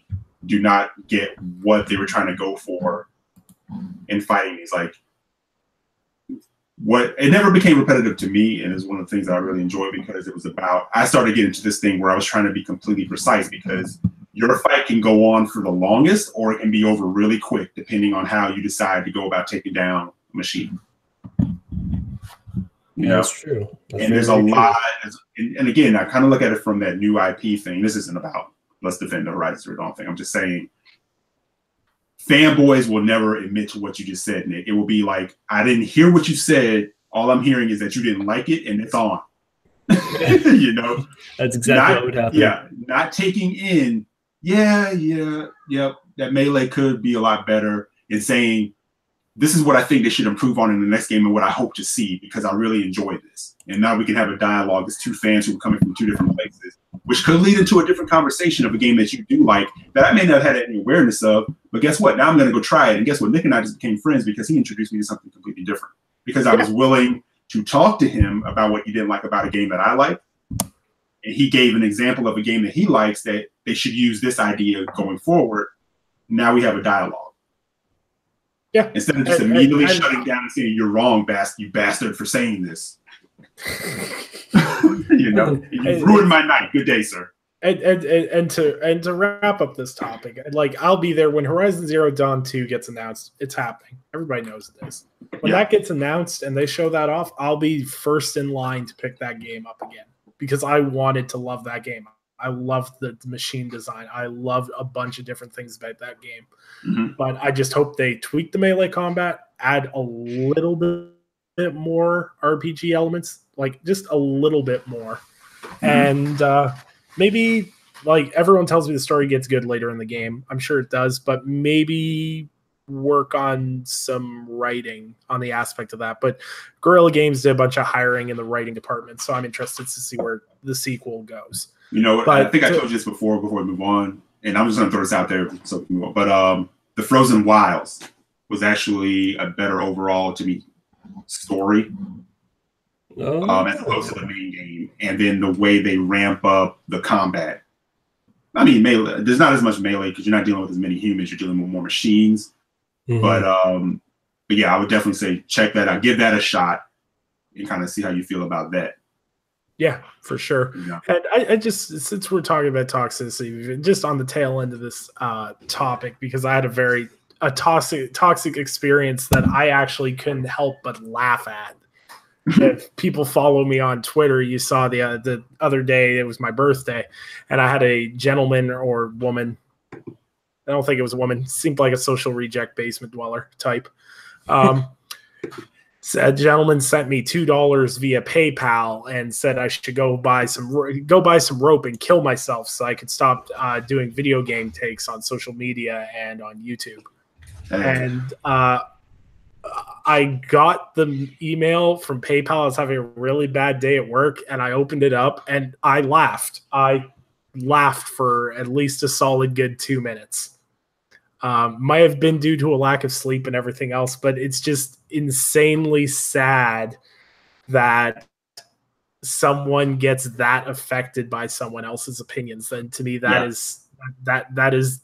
do not get what they were trying to go for in fighting these. Like, it never became repetitive to me, and it's one of the things that I really enjoy because it was about. I started getting into this thing where I was trying to be completely precise because your fight can go on for the longest, or it can be over really quick, depending on how you decide to go about taking down a machine. That's true. And there's a lot. And again, I kind of look at it from that new IP thing. This isn't about let's defend the Horizon Zero Dawn thing. I'm just saying fanboys will never admit to what you just said, Nick. It will be like, I didn't hear what you said. All I'm hearing is that you didn't like it, and it's on. That's exactly what would happen. Yeah, not taking in, that melee could be a lot better, and saying, this is what I think they should improve on in the next game and what I hope to see because I really enjoyed this. And now we can have a dialogue as two fans who are coming from two different places, which could lead into a different conversation of a game that you do like that I may not have had any awareness of. But guess what? Now I'm going to go try it. And guess what? Nick and I just became friends because he introduced me to something completely different. Because I was willing to talk to him about what he didn't like about a game that I like. And he gave an example of a game that he likes that they should use this idea going forward. Now we have a dialogue. Yeah. Instead of just immediately shutting down and saying, "You're wrong, you bastard, for saying this." You ruined my night. Good day, sir. And to wrap up this topic, like I'll be there when Horizon Zero Dawn 2 gets announced. It's happening. Everybody knows it is. When that gets announced and they show that off, I'll be first in line to pick that game up again because I wanted to love that game. I loved the machine design. I loved a bunch of different things about that game. Mm-hmm. But I just hope they tweak the melee combat, add a little bit more RPG elements, like just a little bit more. Mm-hmm. And maybe, like, everyone tells me the story gets good later in the game. I'm sure it does, but maybe work on some writing on the aspect of that. But Guerrilla Games did a bunch of hiring in the writing department, so I'm interested to see where the sequel goes. You know, I think I told you this before we move on, and I'm just going to throw this out there so we can move on. But the Frozen Wilds was actually a better overall, to me, story as opposed to the main game. And then the way they ramp up the combat. I mean, melee, there's not as much melee because you're not dealing with as many humans. You're dealing with more machines. Mm-hmm. But yeah, I would definitely say check that out. Give that a shot and kind of see how you feel about that. Yeah, for sure. Yeah. And I just, since we're talking about toxicity, just on the tail end of this topic, because I had a toxic experience that I actually couldn't help but laugh at. If people follow me on Twitter, you saw the other day, it was my birthday, and I had a gentleman or woman, I don't think it was a woman, seemed like a social reject basement dweller type. A gentleman sent me $2 via PayPal and said I should go buy some rope and kill myself so I could stop doing video game takes on social media and on YouTube. And I got the email from PayPal. I was having a really bad day at work, and I opened it up and I laughed. I laughed for at least a solid good 2 minutes. Might have been due to a lack of sleep and everything else, but it's just insanely sad that someone gets that affected by someone else's opinions. And to me, that is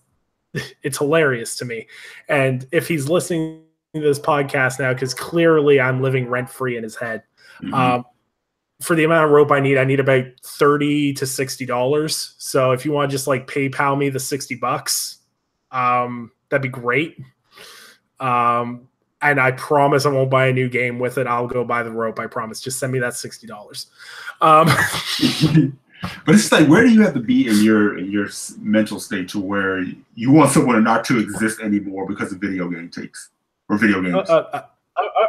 it's hilarious to me. And if he's listening to this podcast now, because clearly I'm living rent free in his head, for the amount of rope I need about $30 to $60. So if you want to just like PayPal me the $60, that'd be great. And I promise I won't buy a new game with it. I'll go buy the rope. I promise. Just send me that $60. But it's like, where do you have to be in your mental state to where you want someone not to exist anymore because of video game takes or video games?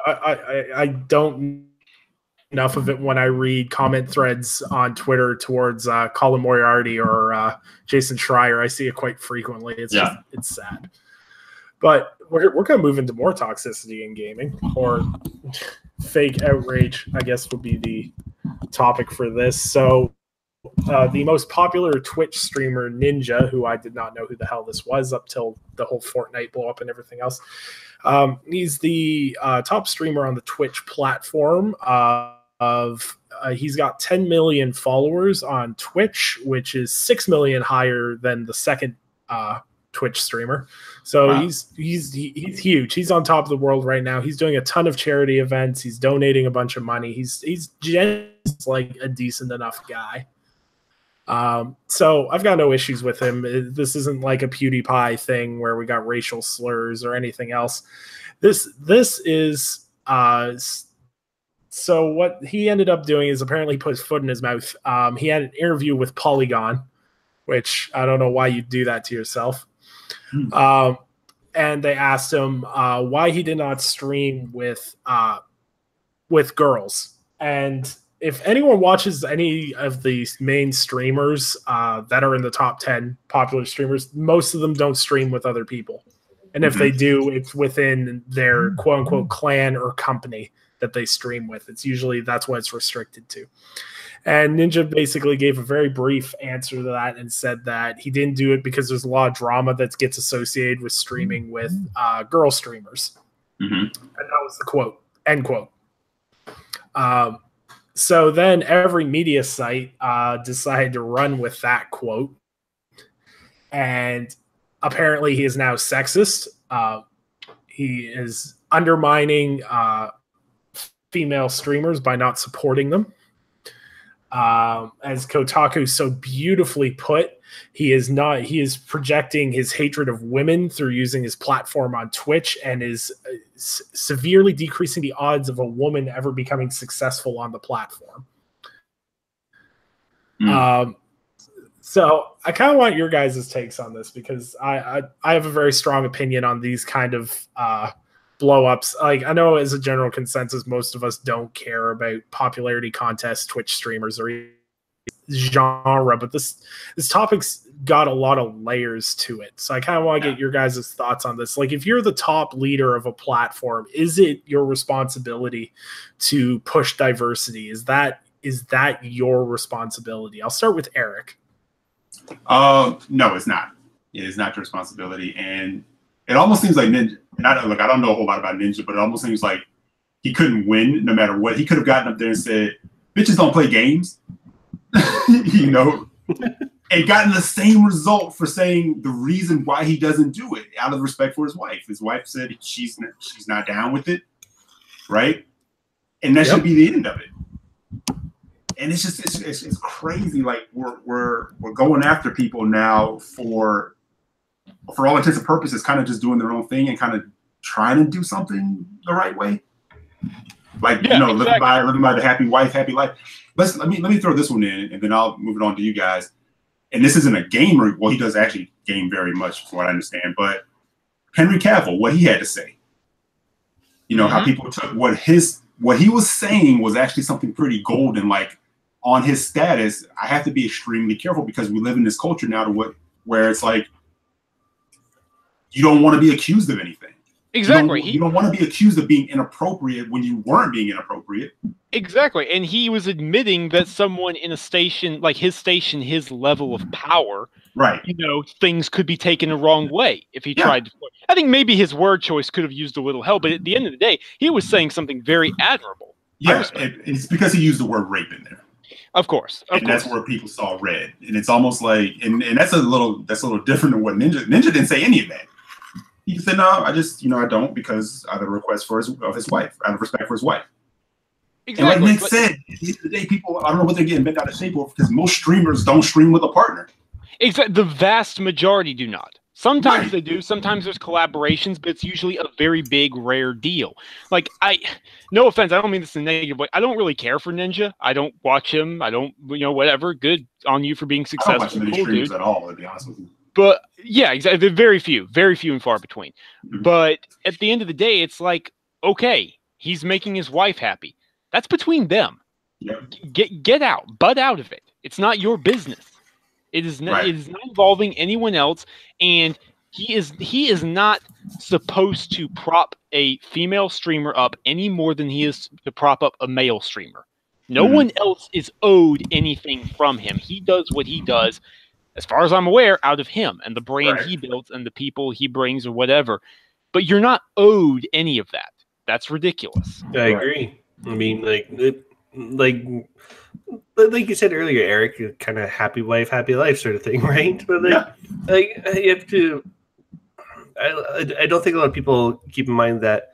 I don't enough of it when I read comment threads on Twitter towards Colin Moriarty or Jason Schreier. I see it quite frequently. It's sad. But we're going to move into more toxicity in gaming, or fake outrage, I guess would be the topic for this. So the most popular Twitch streamer, Ninja, who I did not know who the hell this was up till the whole Fortnite blow up and everything else. He's the top streamer on the Twitch platform. He's got 10 million followers on Twitch, which is 6 million higher than the second Twitch streamer. So wow. He's huge. He's on top of the world right now. He's doing a ton of charity events. He's donating a bunch of money. He's just like a decent enough guy. So I've got no issues with him. This isn't like a PewDiePie thing where we got racial slurs or anything else. This is so what he ended up doing is apparently put his foot in his mouth. He had an interview with Polygon, which I don't know why you'd do that to yourself. And they asked him why he did not stream with girls. And if anyone watches any of these main streamers that are in the top 10 popular streamers, most of them don't stream with other people. And if they do, it's within their quote unquote clan or company that they stream with. It's usually that's what it's restricted to. And Ninja basically gave a very brief answer to that and said that he didn't do it because there's a lot of drama that gets associated with streaming with girl streamers. And that was the quote, end quote. So then every media site decided to run with that quote. And apparently he is now sexist. He is undermining female streamers by not supporting them. As Kotaku so beautifully put, he is projecting his hatred of women through using his platform on Twitch, and is severely decreasing the odds of a woman ever becoming successful on the platform. So I kind of want your guys' takes on this, because I have a very strong opinion on these kind of blow ups. Like, I know as a general consensus, most of us don't care about popularity contests, Twitch streamers, or genre, but this topic's got a lot of layers to it. So I kind of want to get your guys' thoughts on this. Like, if you're the top leader of a platform, is it your responsibility to push diversity? Is that your responsibility? I'll start with Eric. No, it's not. It is not your responsibility, and it almost seems like Ninja. And I don't know a whole lot about Ninja, but it almost seems like he couldn't win no matter what. He could have gotten up there and said, "Bitches don't play games," you know, and gotten the same result for saying the reason why he doesn't do it, out of respect for his wife. His wife said she's not down with it, right? And that should be the end of it. And it's just it's crazy. Like, we're going after people now for all intents and purposes, kind of just doing their own thing and kind of trying to do something the right way. Like, exactly. living by the happy wife, happy life. Let me throw this one in, and then I'll move it on to you guys. And this isn't a gamer. Well, he does actually game very much, from what I understand. But Henry Cavill, what he had to say. You know, how people took what he was saying was actually something pretty golden. Like, on his status, I have to be extremely careful, because we live in this culture now where it's like, you don't want to be accused of anything. Exactly. You don't want to be accused of being inappropriate when you weren't being inappropriate. Exactly. And he was admitting that someone in a station, like his station, his level of power, right? You know, things could be taken the wrong way if he tried to. I think maybe his word choice could have used a little help, but at the end of the day, he was saying something very admirable. Yeah, it's because he used the word rape in there. Of course. That's where people saw red. And it's almost like, and that's a little different than what Ninja didn't say any of that. He said, no, I just, I don't, because I have a request of his wife, out of respect for his wife. Exactly. And like Nick said, at the end of the day, people, I don't know what they're getting bent out of shape for, because most streamers don't stream with a partner. Exactly. The vast majority do not. Sometimes they do. Sometimes there's collaborations, but it's usually a very big, rare deal. Like, no offense, I don't mean this in a negative way. I don't really care for Ninja. I don't watch him. I don't, whatever. Good on you for being successful. I don't watch many streams at all, to be honest with you. But yeah, exactly. Very few and far between. But at the end of the day, it's like, okay, he's making his wife happy. That's between them. Get out, butt out of it. It's not your business. It is not. It is not involving anyone else, and he is not supposed to prop a female streamer up any more than he is to prop up a male streamer. No one else is owed anything from him. He does what he does, as far as I'm aware, out of him and the brand he built and the people he brings or whatever. But you're not owed any of that. That's ridiculous. I agree. I mean, like you said earlier, Eric, kind of happy wife, happy life sort of thing, right? But you have to. I don't think a lot of people keep in mind that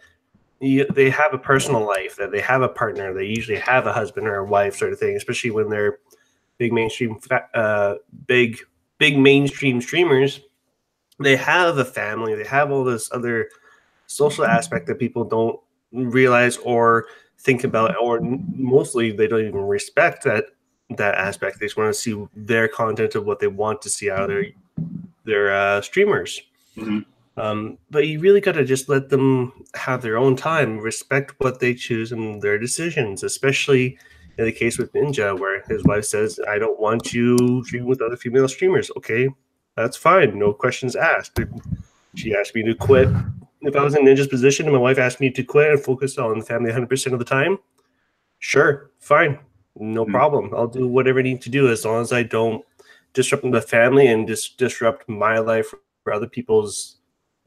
they have a personal life, that they have a partner, they usually have a husband or a wife, sort of thing. Especially when they're big mainstream streamers. They have a family. They have all this other social aspect that people don't realize or think about, or mostly they don't even respect that aspect. They just want to see their content of what they want to see out of their streamers. But you really got to just let them have their own time, respect what they choose and their decisions, especially in the case with Ninja, where his wife says, I don't want you streaming with other female streamers. Okay, that's fine. No questions asked. She asked me to quit. If I was in Ninja's position and my wife asked me to quit and focus on the family 100% of the time, sure, fine. No problem. I'll do whatever I need to do, as long as I don't disrupt the family and disrupt my life for other people's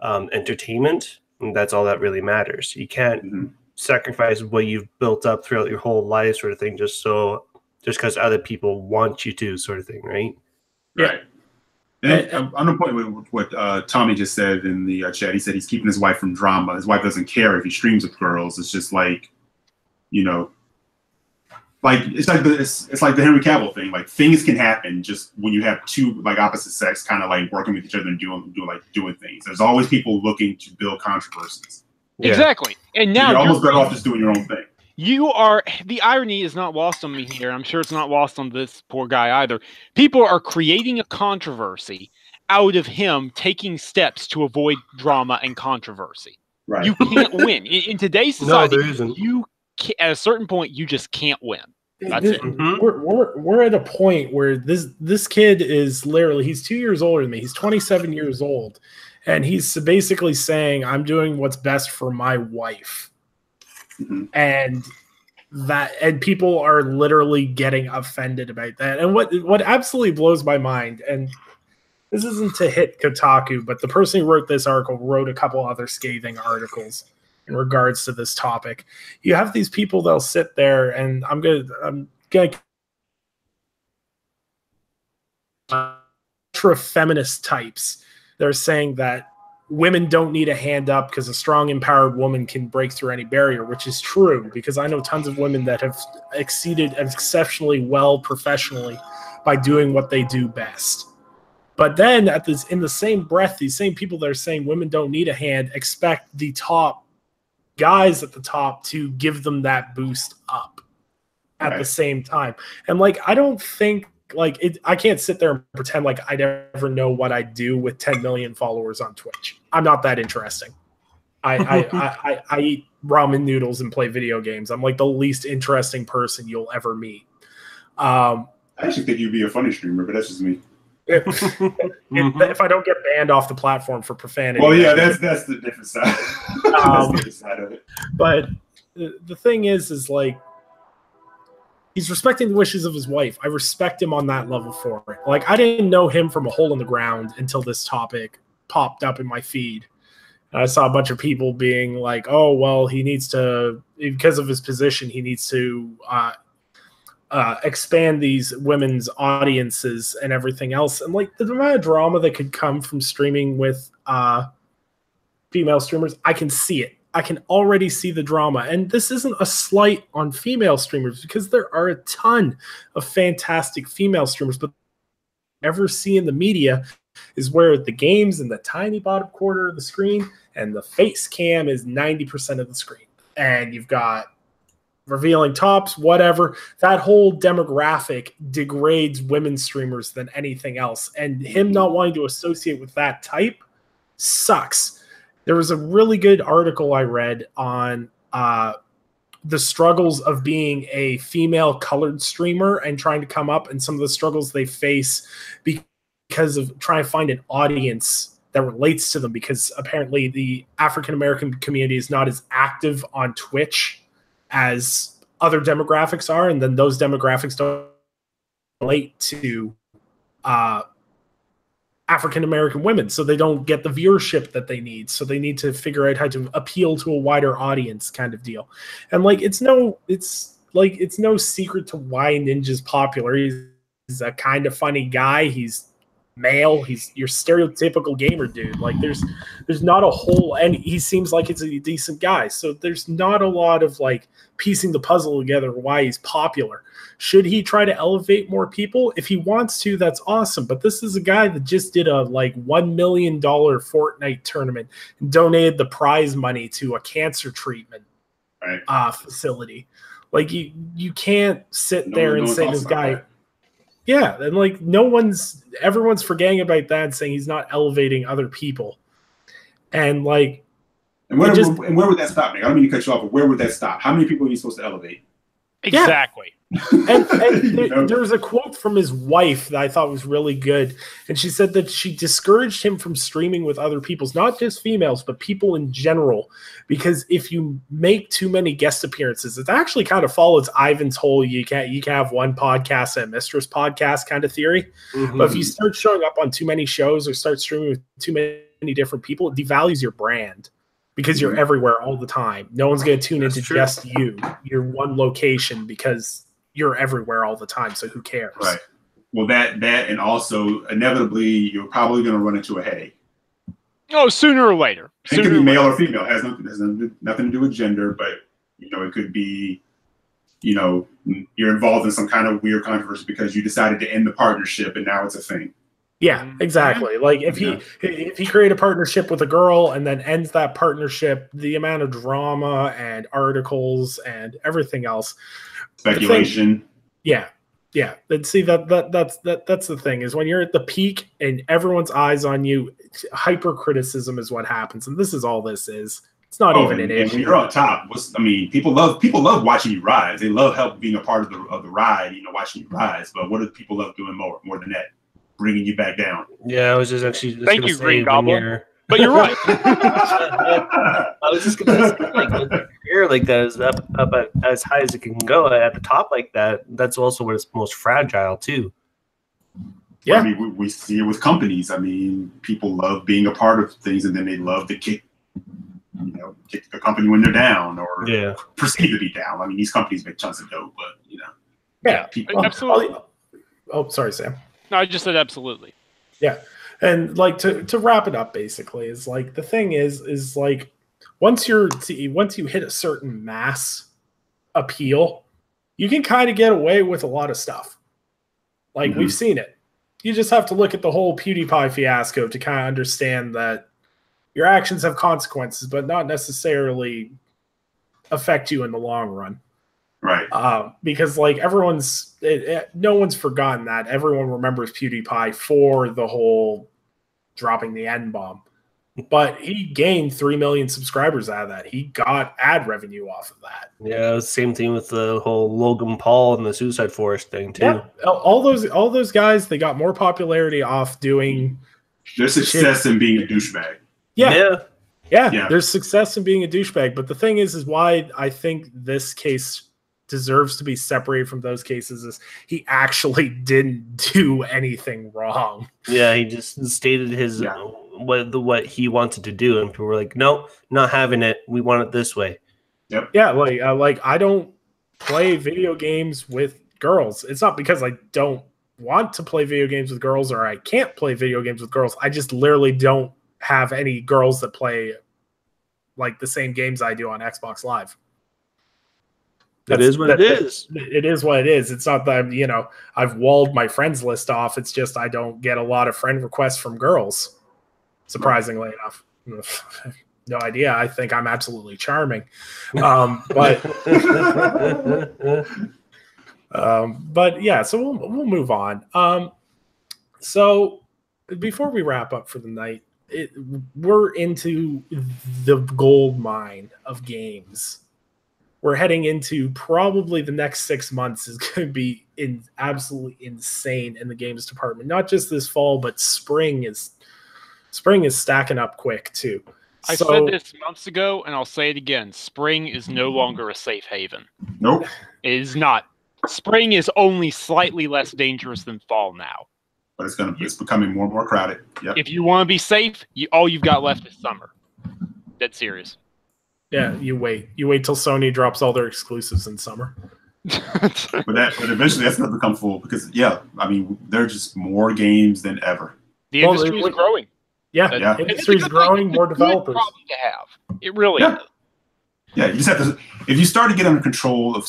entertainment. And that's all that really matters. You can't sacrifice what you've built up throughout your whole life, sort of thing, just because other people want you to, sort of thing, right? Right. And on the point with what Tommy just said in the chat, he said he's keeping his wife from drama. His wife doesn't care if he streams with girls. It's just like, you know, like it's like the Henry Cavill thing. Like things can happen just when you have two like opposite sex kind of like working with each other and doing things. There's always people looking to build controversies. Yeah. Exactly. And now you're almost better off just doing your own thing. The irony is not lost on me here. I'm sure it's not lost on this poor guy either. People are creating a controversy out of him taking steps to avoid drama and controversy. Right. You can't win. In today's society, no, there isn't. At a certain point, you just can't win. That's it. We're at a point where this kid is literally, he's 2 years older than me. He's 27 years old. And he's basically saying, I'm doing what's best for my wife. Mm-hmm. And people are literally getting offended about that. And what absolutely blows my mind, and this isn't to hit Kotaku, but the person who wrote this article wrote a couple other scathing articles in regards to this topic. You have these people that'll sit there, and I'm gonna ultra feminist types. They're saying that women don't need a hand up because a strong, empowered woman can break through any barrier, which is true, because I know tons of women that have exceeded exceptionally well professionally by doing what they do best. But then in the same breath, these same people that are saying women don't need a hand expect the top guys at the top to give them that boost up at the same time. And like, I don't think I can't sit there and pretend like I never know what I do with 10 million followers on Twitch. I'm not that interesting. I eat ramen noodles and play video games. I'm like the least interesting person you'll ever meet. I actually think you'd be a funny streamer, but that's just me. If I don't get banned off the platform for profanity. Well, yeah, that's the different side. That's the different side of it. But the thing is like, he's respecting the wishes of his wife. I respect him on that level for it. Like, I didn't know him from a hole in the ground until this topic popped up in my feed. And I saw a bunch of people being like, oh, well, he needs to, because of his position, he needs to expand these women's audiences and everything else. And like, the amount of drama that could come from streaming with female streamers, I can see it. I can already see the drama. And this isn't a slight on female streamers, because there are a ton of fantastic female streamers, but ever see in the media is where the game's in the tiny bottom quarter of the screen and the face cam is 90% of the screen. And you've got revealing tops, whatever. That whole demographic degrades women streamers than anything else. And him not wanting to associate with that type sucks. There was a really good article I read on the struggles of being a female colored streamer and trying to come up, and some of the struggles they face because of trying to find an audience that relates to them, because apparently the African-American community is not as active on Twitch as other demographics are, and then those demographics don't relate to African-American women, so they don't get the viewership that they need. So they need to figure out how to appeal to a wider audience, kind of deal. And like, it's no secret to why Ninja's popular. He's a kind of funny guy. He's male. He's your stereotypical gamer dude. Like, there's not a whole, and he seems like it's a decent guy. So there's not a lot of like piecing the puzzle together why he's popular. Should he try to elevate more people? If he wants to, that's awesome. But this is a guy that just did a like $1 million Fortnite tournament and donated the prize money to a cancer treatment facility. Like, you can't sit there and say this guy. That. Yeah, and like everyone's forgetting about that and saying he's not elevating other people. And like, and where would that stop? I don't mean to cut you off, but where would that stop? How many people are you supposed to elevate? Exactly. Yeah. And there was a quote from his wife that I thought was really good. And she said that she discouraged him from streaming with other people's, not just females, but people in general. Because if you make too many guest appearances, it actually kind of follows Ivan's whole you can have one podcast and a mistress podcast kind of theory. Mm-hmm. But if you start showing up on too many shows or start streaming with too many different people, it devalues your brand. Because you're everywhere all the time. No one's going to tune into just you. You're one location because you're everywhere all the time. So who cares? Right. Well, that and also inevitably you're probably going to run into a headache. Oh, sooner or later. It could be male or female. It has nothing to do with gender, but it could be, you're involved in some kind of weird controversy because you decided to end the partnership and now it's a thing. Yeah, exactly. Like if he create a partnership with a girl and then ends that partnership, the amount of drama and articles and everything else, speculation. Yeah. And see that's the thing is when you're at the peak and everyone's eyes on you, hypercriticism is what happens, and this is all this is. It's not even an issue. When you're on top, people love watching you rise. They love being a part of the ride, watching you rise. But what do people love doing more than that? Bringing you back down. Yeah, I was just actually thank you, Green Goblin. But you're right. I was just gonna say, like career like that is up as high as it can go at the top like that. That's also when it's most fragile too. Yeah, I mean, we see it with companies. I mean, people love being a part of things, and then they love to kick the company when they're down or perceive to be down. I mean, these companies make tons of dough, but people. Absolutely. Oh, sorry, Sam. No, I just said absolutely. Yeah. And like to wrap it up, basically, is like the thing is like once you hit a certain mass appeal, you can kind of get away with a lot of stuff. Like we've seen it. You just have to look at the whole PewDiePie fiasco to kind of understand that your actions have consequences, but not necessarily affect you in the long run. Right. Because like no one's forgotten that. Everyone remembers PewDiePie for the whole dropping the N-bomb. But he gained 3 million subscribers out of that. He got ad revenue off of that. Yeah, same thing with the whole Logan Paul and the Suicide Forest thing too. Yeah. All those guys, they got more popularity off doing their success in being a douchebag. Yeah. There's success in being a douchebag. But the thing is why I think this case deserves to be separated from those cases is he actually didn't do anything wrong. Yeah, he just stated his what he wanted to do, and people were like, "No, not having it. We want it this way." Yep. Yeah, like I don't play video games with girls. It's not because I don't want to play video games with girls or I can't play video games with girls. I just literally don't have any girls that play like the same games I do on Xbox Live. It is what it is. It is what it is. It's not that I've walled my friends list off. It's just I don't get a lot of friend requests from girls. Surprisingly enough, no idea. I think I'm absolutely charming, but yeah. So we'll move on. So before we wrap up for the night, we're into the gold mine of games. We're heading into probably the next 6 months is going to be absolutely insane in the games department. Not just this fall, but spring is stacking up quick too. I said this months ago, and I'll say it again. Spring is no longer a safe haven. Nope. It is not. Spring is only slightly less dangerous than fall now. But it's becoming more and more crowded. Yep. If you want to be safe, all you've got left is summer. Dead serious. Yeah, you wait till Sony drops all their exclusives in summer. but eventually that's going to become full because I mean there are just more games than ever. The industry is growing. Yeah. Industry's growing, more developers. Problem to have. It really is. Yeah, you just have to. If you start to get under control of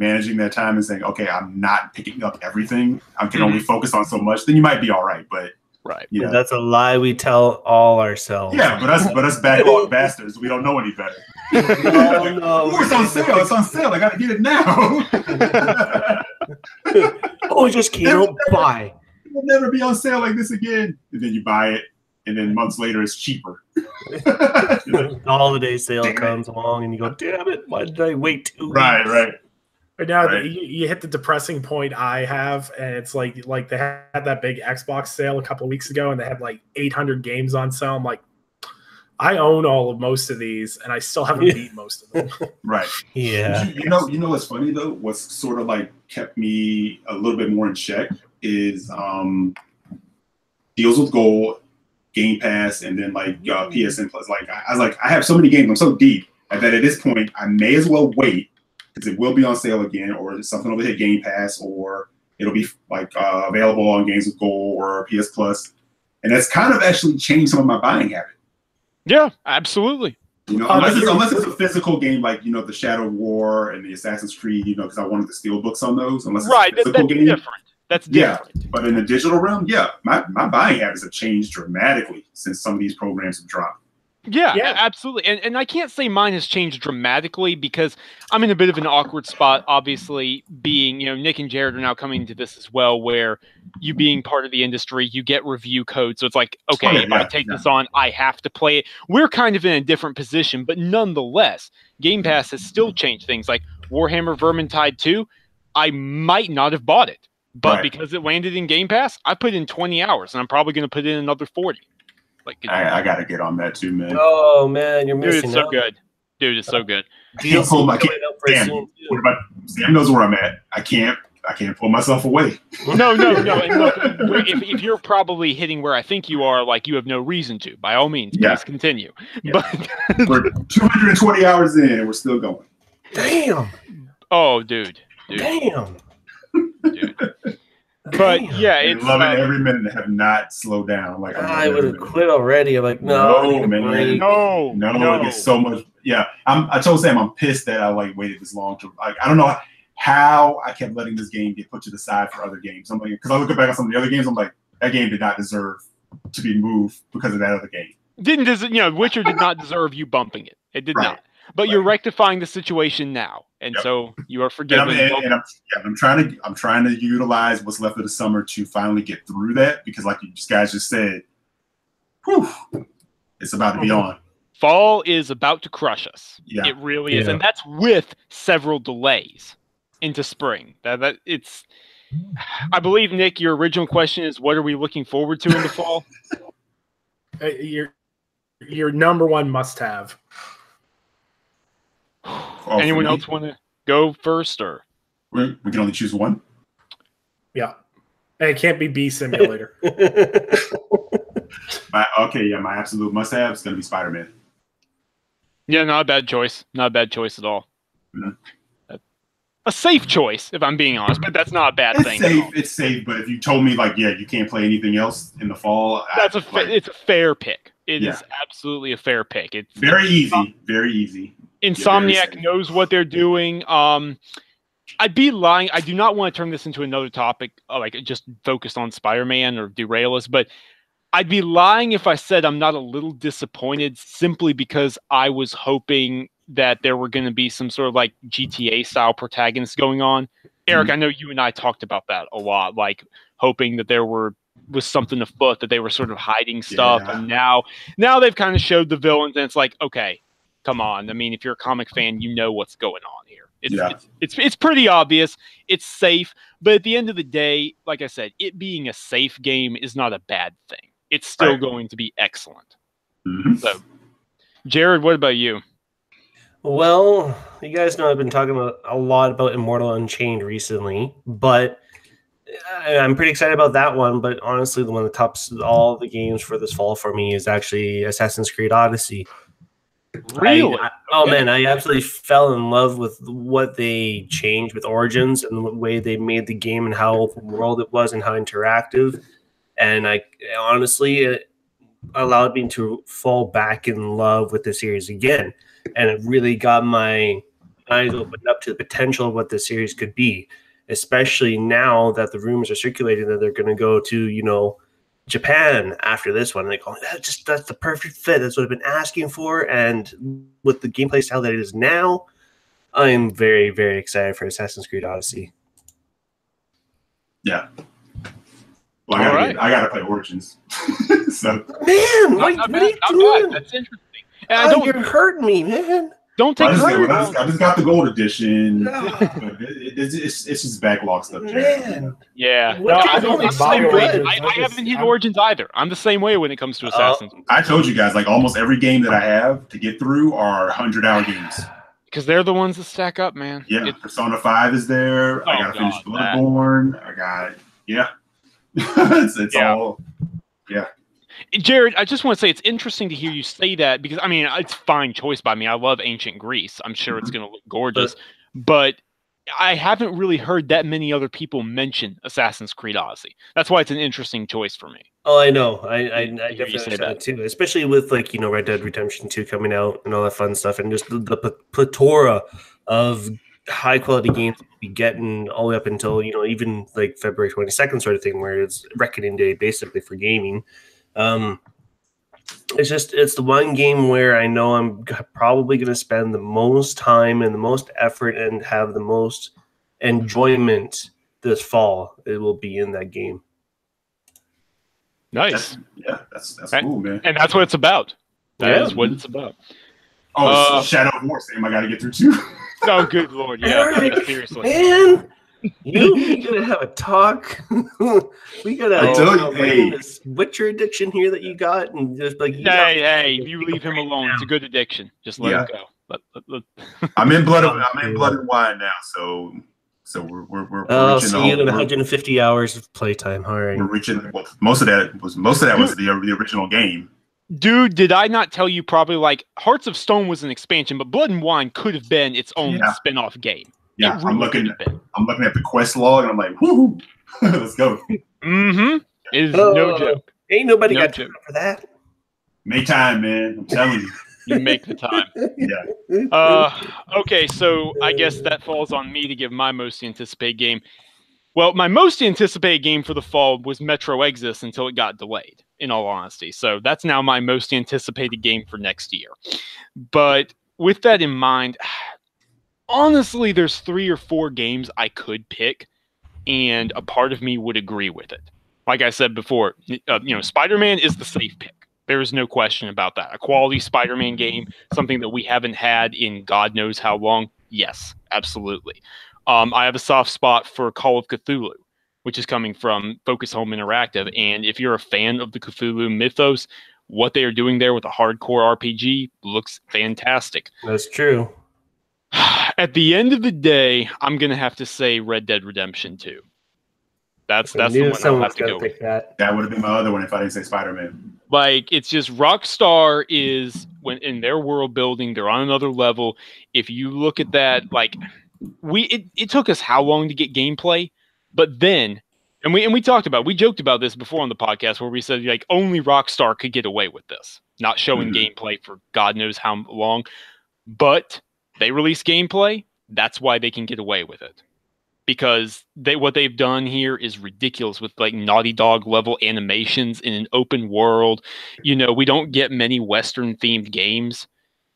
managing that time and saying, okay, I'm not picking up everything. I can only focus on so much. Then you might be all right. But yeah, that's a lie we tell all ourselves. Yeah, but us backlog bastards, we don't know any better. No. It's on sale. It's on sale. I got to get it now. Just can't buy. It will never be on sale like this again. And then you buy it, and then months later it's cheaper. The holiday sale comes along, and you go, "Damn it! Why did I wait 2 weeks?" Right. But now you hit the depressing point I have, and it's like they had that big Xbox sale a couple of weeks ago, and they had like 800 games on sale. I'm like, I own most of these, and I still haven't beat most of them. Right. Yeah. You know what's funny though? What's sort of like kept me a little bit more in check is deals with gold, Game Pass, and then like PSN Plus. Like I was like, I have so many games. I'm so deep that at this point I may as well wait because it will be on sale again, or something will hit Game Pass, or it'll be like available on Games with Gold or PS Plus, and that's kind of actually changed some of my buying habit. Yeah, absolutely. You know, unless it's a physical game like, you know, the Shadow of War and the Assassin's Creed, you know, because I wanted the steel books on those. Unless it's a physical game, different. That's different. Yeah, but in the digital realm, yeah, my buying habits have changed dramatically since some of these programs have dropped. Yeah, absolutely. And I can't say mine has changed dramatically because I'm in a bit of an awkward spot, obviously, being, you know, Nick and Jared are now coming to this as well, where you being part of the industry, you get review codes. So it's like, okay, if I take this on, I have to play it. We're kind of in a different position, but nonetheless, Game Pass has still changed things. Like Warhammer Vermintide 2, I might not have bought it, but because it landed in Game Pass, I put in 20 hours, and I'm probably going to put in another 40. Like, I gotta get on that too, man. Oh man, you're missing. Dude, it's so good. Dude, it's so good. Sam knows where I'm at. I can't pull myself away. No. And look, if you're probably hitting where I think you are, like, you have no reason to. By all means, please continue. Yeah. But we're 220 hours in, and we're still going. Damn. Oh, dude. Damn. Dude. But yeah, it's loving every minute and have not slowed down. Like I would have quit already. I'm like, no, man, no. It's so much. Yeah, I told Sam I'm pissed that I like waited this long to. Like, I don't know how I kept letting this game get put to the side for other games. I'm like, because I look back at some of the other games, I'm like, that game did not deserve to be moved because of that other game. Witcher did not deserve you bumping it. It did not. But you're rectifying the situation now, and so you are forgiven. And I'm trying to utilize what's left of the summer to finally get through that, because, like you guys just said, it's about to be on. Fall is about to crush us. Yeah, it really is, and that's with several delays into spring. That it's. I believe, Nick, your original question is, what are we looking forward to in the fall? Your number one must-have. Anyone else want to go first, or we can only choose one? Yeah, and it can't be Bee Simulator. My absolute must-have is going to be Spider-Man. Yeah, not a bad choice. Not a bad choice at all. Mm-hmm. A safe choice, if I'm being honest, but that's not a bad thing. It's safe, but if you told me, like, you can't play anything else in the fall, it's a fair pick. It is absolutely a fair pick. It's very easy. Very easy. Insomniac knows what they're doing. I'd be lying. I do not want to turn this into another topic, like just focused on Spider-Man or derail us, but I'd be lying if I said I'm not a little disappointed, simply because I was hoping that there were going to be some sort of like GTA style protagonists going on. Eric, I know you and I talked about that a lot, like hoping that there was something afoot, that they were sort of hiding stuff. And now they've kind of showed the villains, and it's like, okay, come on. I mean, if you're a comic fan, you know what's going on here. It's pretty obvious. It's safe. But at the end of the day, like I said, it being a safe game is not a bad thing. It's still going to be excellent. Mm-hmm. So, Jared, what about you? Well, you guys know I've been talking a lot about Immortal Unchained recently, but I'm pretty excited about that one. But honestly, the one that tops all the games for this fall for me is actually Assassin's Creed Odyssey. Really? Man, I absolutely fell in love with what they changed with Origins and the way they made the game and how open world it was and how interactive. And it allowed me to fall back in love with the series again. And it really got my eyes opened up to the potential of what the series could be, especially now that the rumors are circulating that they're going to go to, Japan after this one. And they go, that's the perfect fit. That's what I've been asking for. And with the gameplay style that it is now, I am very, very excited for Assassin's Creed Odyssey. Yeah. Well, I gotta play Origins. So, man, what are you doing? That's interesting. And you're hurting me, man. Don't take credit. I just got the gold edition. It's just backlog stuff, man. Yeah. I haven't hit Origins either. I'm the same way when it comes to Assassins. I told you guys, like, almost every game that I have to get through are 100-hour games. Because they're the ones that stack up, man. Yeah, Persona 5 is there. I gotta finish Bloodborne. I got it's all. Yeah. Jared, I just want to say it's interesting to hear you say that, because I mean, it's fine choice by me. I love ancient Greece. I'm sure it's going to look gorgeous, but I haven't really heard that many other people mention Assassin's Creed Odyssey. That's why it's an interesting choice for me. Oh, I know. I hear you definitely say understand that. it too, especially with like Red Dead Redemption 2 coming out and all that fun stuff, and just the plethora of high quality games to be getting all the way up until even like February 22nd sort of thing, where it's reckoning day basically for gaming. It's the one game where I know I'm probably going to spend the most time and the most effort and have the most enjoyment this fall. It will be in that game. Nice. That's cool, man. And that's what it's about. That is what it's about. Oh, Shadow of War, same I got to get through too. Oh, good Lord. Yeah, Eric, seriously. Man, we gotta have a talk. We gotta this Witcher addiction here that you got, and just like hey, you leave him alone. It's a good addiction. Just let him go. I'm in blood and wine now, so we're reaching you got 150 hours of playtime. All right, we're reaching. Well, most of that was the original game. Dude, did I not tell you probably like Hearts of Stone was an expansion, but Blood and Wine could have been its own spin-off game. Yeah, really I'm looking at the quest log and I'm like, whoo, let's go. Mm-hmm. It is no joke. Ain't nobody got time for that. Make time, man. I'm telling you. You make the time. Yeah. Okay, so I guess that falls on me to give my most anticipated game. Well, my most anticipated game for the fall was Metro Exodus until it got delayed, in all honesty. So that's now my most anticipated game for next year. But with that in mind, honestly, there's 3 or 4 games I could pick, and a part of me would agree with it. Like I said before, Spider-Man is the safe pick. There is no question about that. A quality Spider-Man game, something that we haven't had in God knows how long. Yes, absolutely. I have a soft spot for Call of Cthulhu, which is coming from Focus Home Interactive. And if you're a fan of the Cthulhu mythos, what they are doing there with a hardcore RPG looks fantastic. That's true. At the end of the day, I'm going to have to say Red Dead Redemption 2. That's the one I'll have to go with. That would have been my other one if I didn't say Spider-Man. Like, it's just Rockstar is, when in their world building, they're on another level. If you look at that, like, it took us how long to get gameplay, but then, and we joked about this before on the podcast where we said like only Rockstar could get away with this, not showing gameplay for God knows how long, but they release gameplay. That's why they can get away with it, because what they've done here is ridiculous with like Naughty Dog level animations in an open world. We don't get many Western themed games.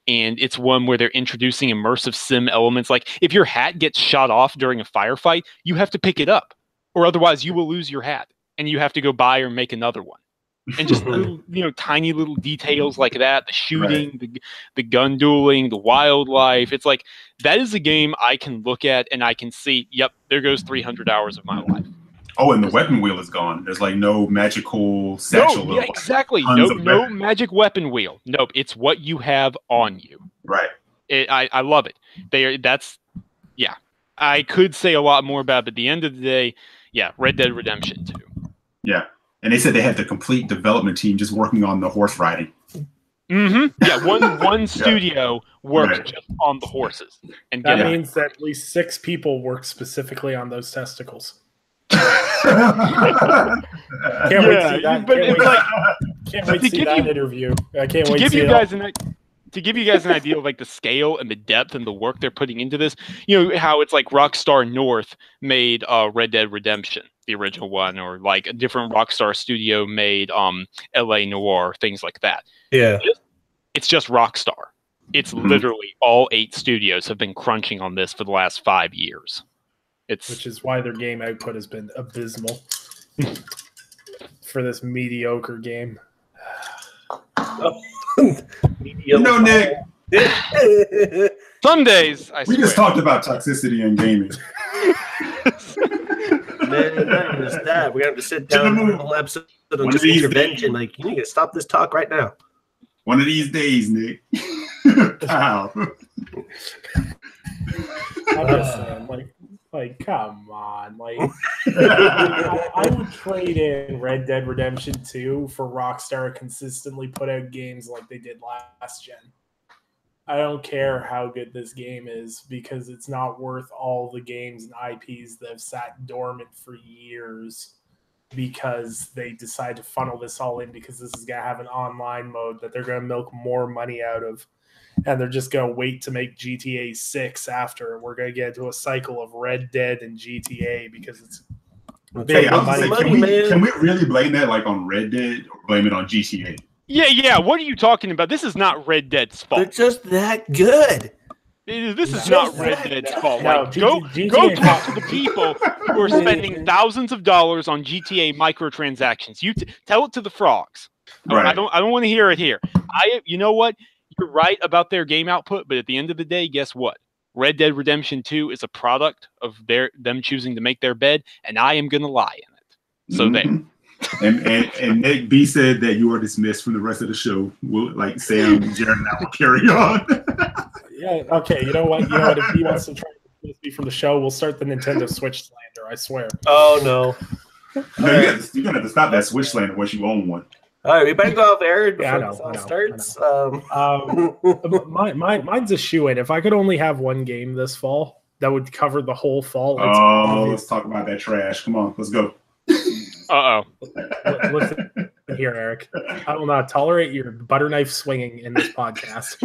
And it's one where they're introducing immersive sim elements. Like if your hat gets shot off during a firefight, you have to pick it up, or otherwise you will lose your hat, and you have to go buy or make another one. And just little, tiny little details like that, the shooting, the gun dueling, the wildlife. It's like that is a game I can look at and I can see, yep, there goes 300 hours of my life. Oh, and the weapon wheel is gone. There's like no magical satchel. No, yeah, exactly. No magic weapon wheel. Nope, it's what you have on you. Right. I love it. I could say a lot more about it, but at the end of the day, Red Dead Redemption 2. Yeah. And they said they had the complete development team just working on the horse riding. Mm-hmm. Yeah, one studio worked just on the horses. And that means that at least 6 people worked specifically on those testicles. Can't wait to see that. Can't wait to see that interview. I can't wait to see to give you guys an idea of like the scale and the depth and the work they're putting into this. How it's like Rockstar North made Red Dead Redemption, the original one, or like a different Rockstar studio made LA Noire, things like that. Yeah. It's just Rockstar. It's literally all 8 studios have been crunching on this for the last 5 years. Which is why their game output has been abysmal for this mediocre game. Nick. Some days, we just talked about toxicity in gaming. Man, that is that. We're going to have to sit down and do a whole episode on just intervention. Like, you need to stop this talk right now. One of these days, Nick. Wow. I'm just saying, like, come on. Like, I would trade in Red Dead Redemption 2 for Rockstar consistently put out games like they did last gen. I don't care how good this game is because it's not worth all the games and IPs that have sat dormant for years because they decide to funnel this all in because this is going to have an online mode that they're going to milk more money out of. And they're just going to wait to make GTA 6 after. And we're going to get into a cycle of Red Dead and GTA because it's Hey, I was gonna say, can we really blame that like on Red Dead or blame it on GTA? Yeah. What are you talking about? This is not Red Dead's fault. They're just that good. This is not Red Dead's fault. No, Like, go talk to the people who are spending thousands of dollars on GTA microtransactions. You tell it to the frogs. Right. I don't want to hear it here. You know what? You're right about their game output, but at the end of the day, guess what? Red Dead Redemption 2 is a product of them choosing to make their bed, and I am going to lie in it. So there. And Nick B said that you are dismissed from the rest of the show. We'll, like Sam, Jared, and I will carry on. Yeah. Okay. You know what? If he wants to try to dismiss me from the show, we'll start the Nintendo Switch slander. I swear. Oh no. No, you're gonna have to stop that Switch slander once you own one. All right, we better go off air before I know, this all I know, starts. Mine's a shoe-in. If I could only have one game this fall that would cover the whole fall. Let's talk about that trash. Come on, let's go. Listen here, Eric. I will not tolerate your butter knife swinging in this podcast.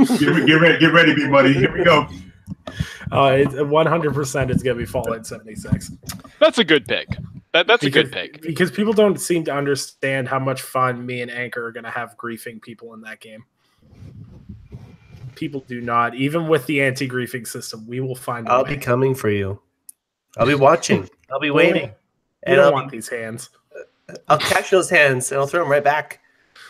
Get ready, big buddy. Here we go. It's 100%. It's gonna be Fallout 76. That's a good pick. That's a good pick. Because people don't seem to understand how much fun me and Anchor are going to have griefing people in that game. People do not. Even with the anti-griefing system, we will find a way. I'll be coming for you. I'll be watching. I'll be waiting. I don't want these hands. I'll catch those hands and I'll throw them right back.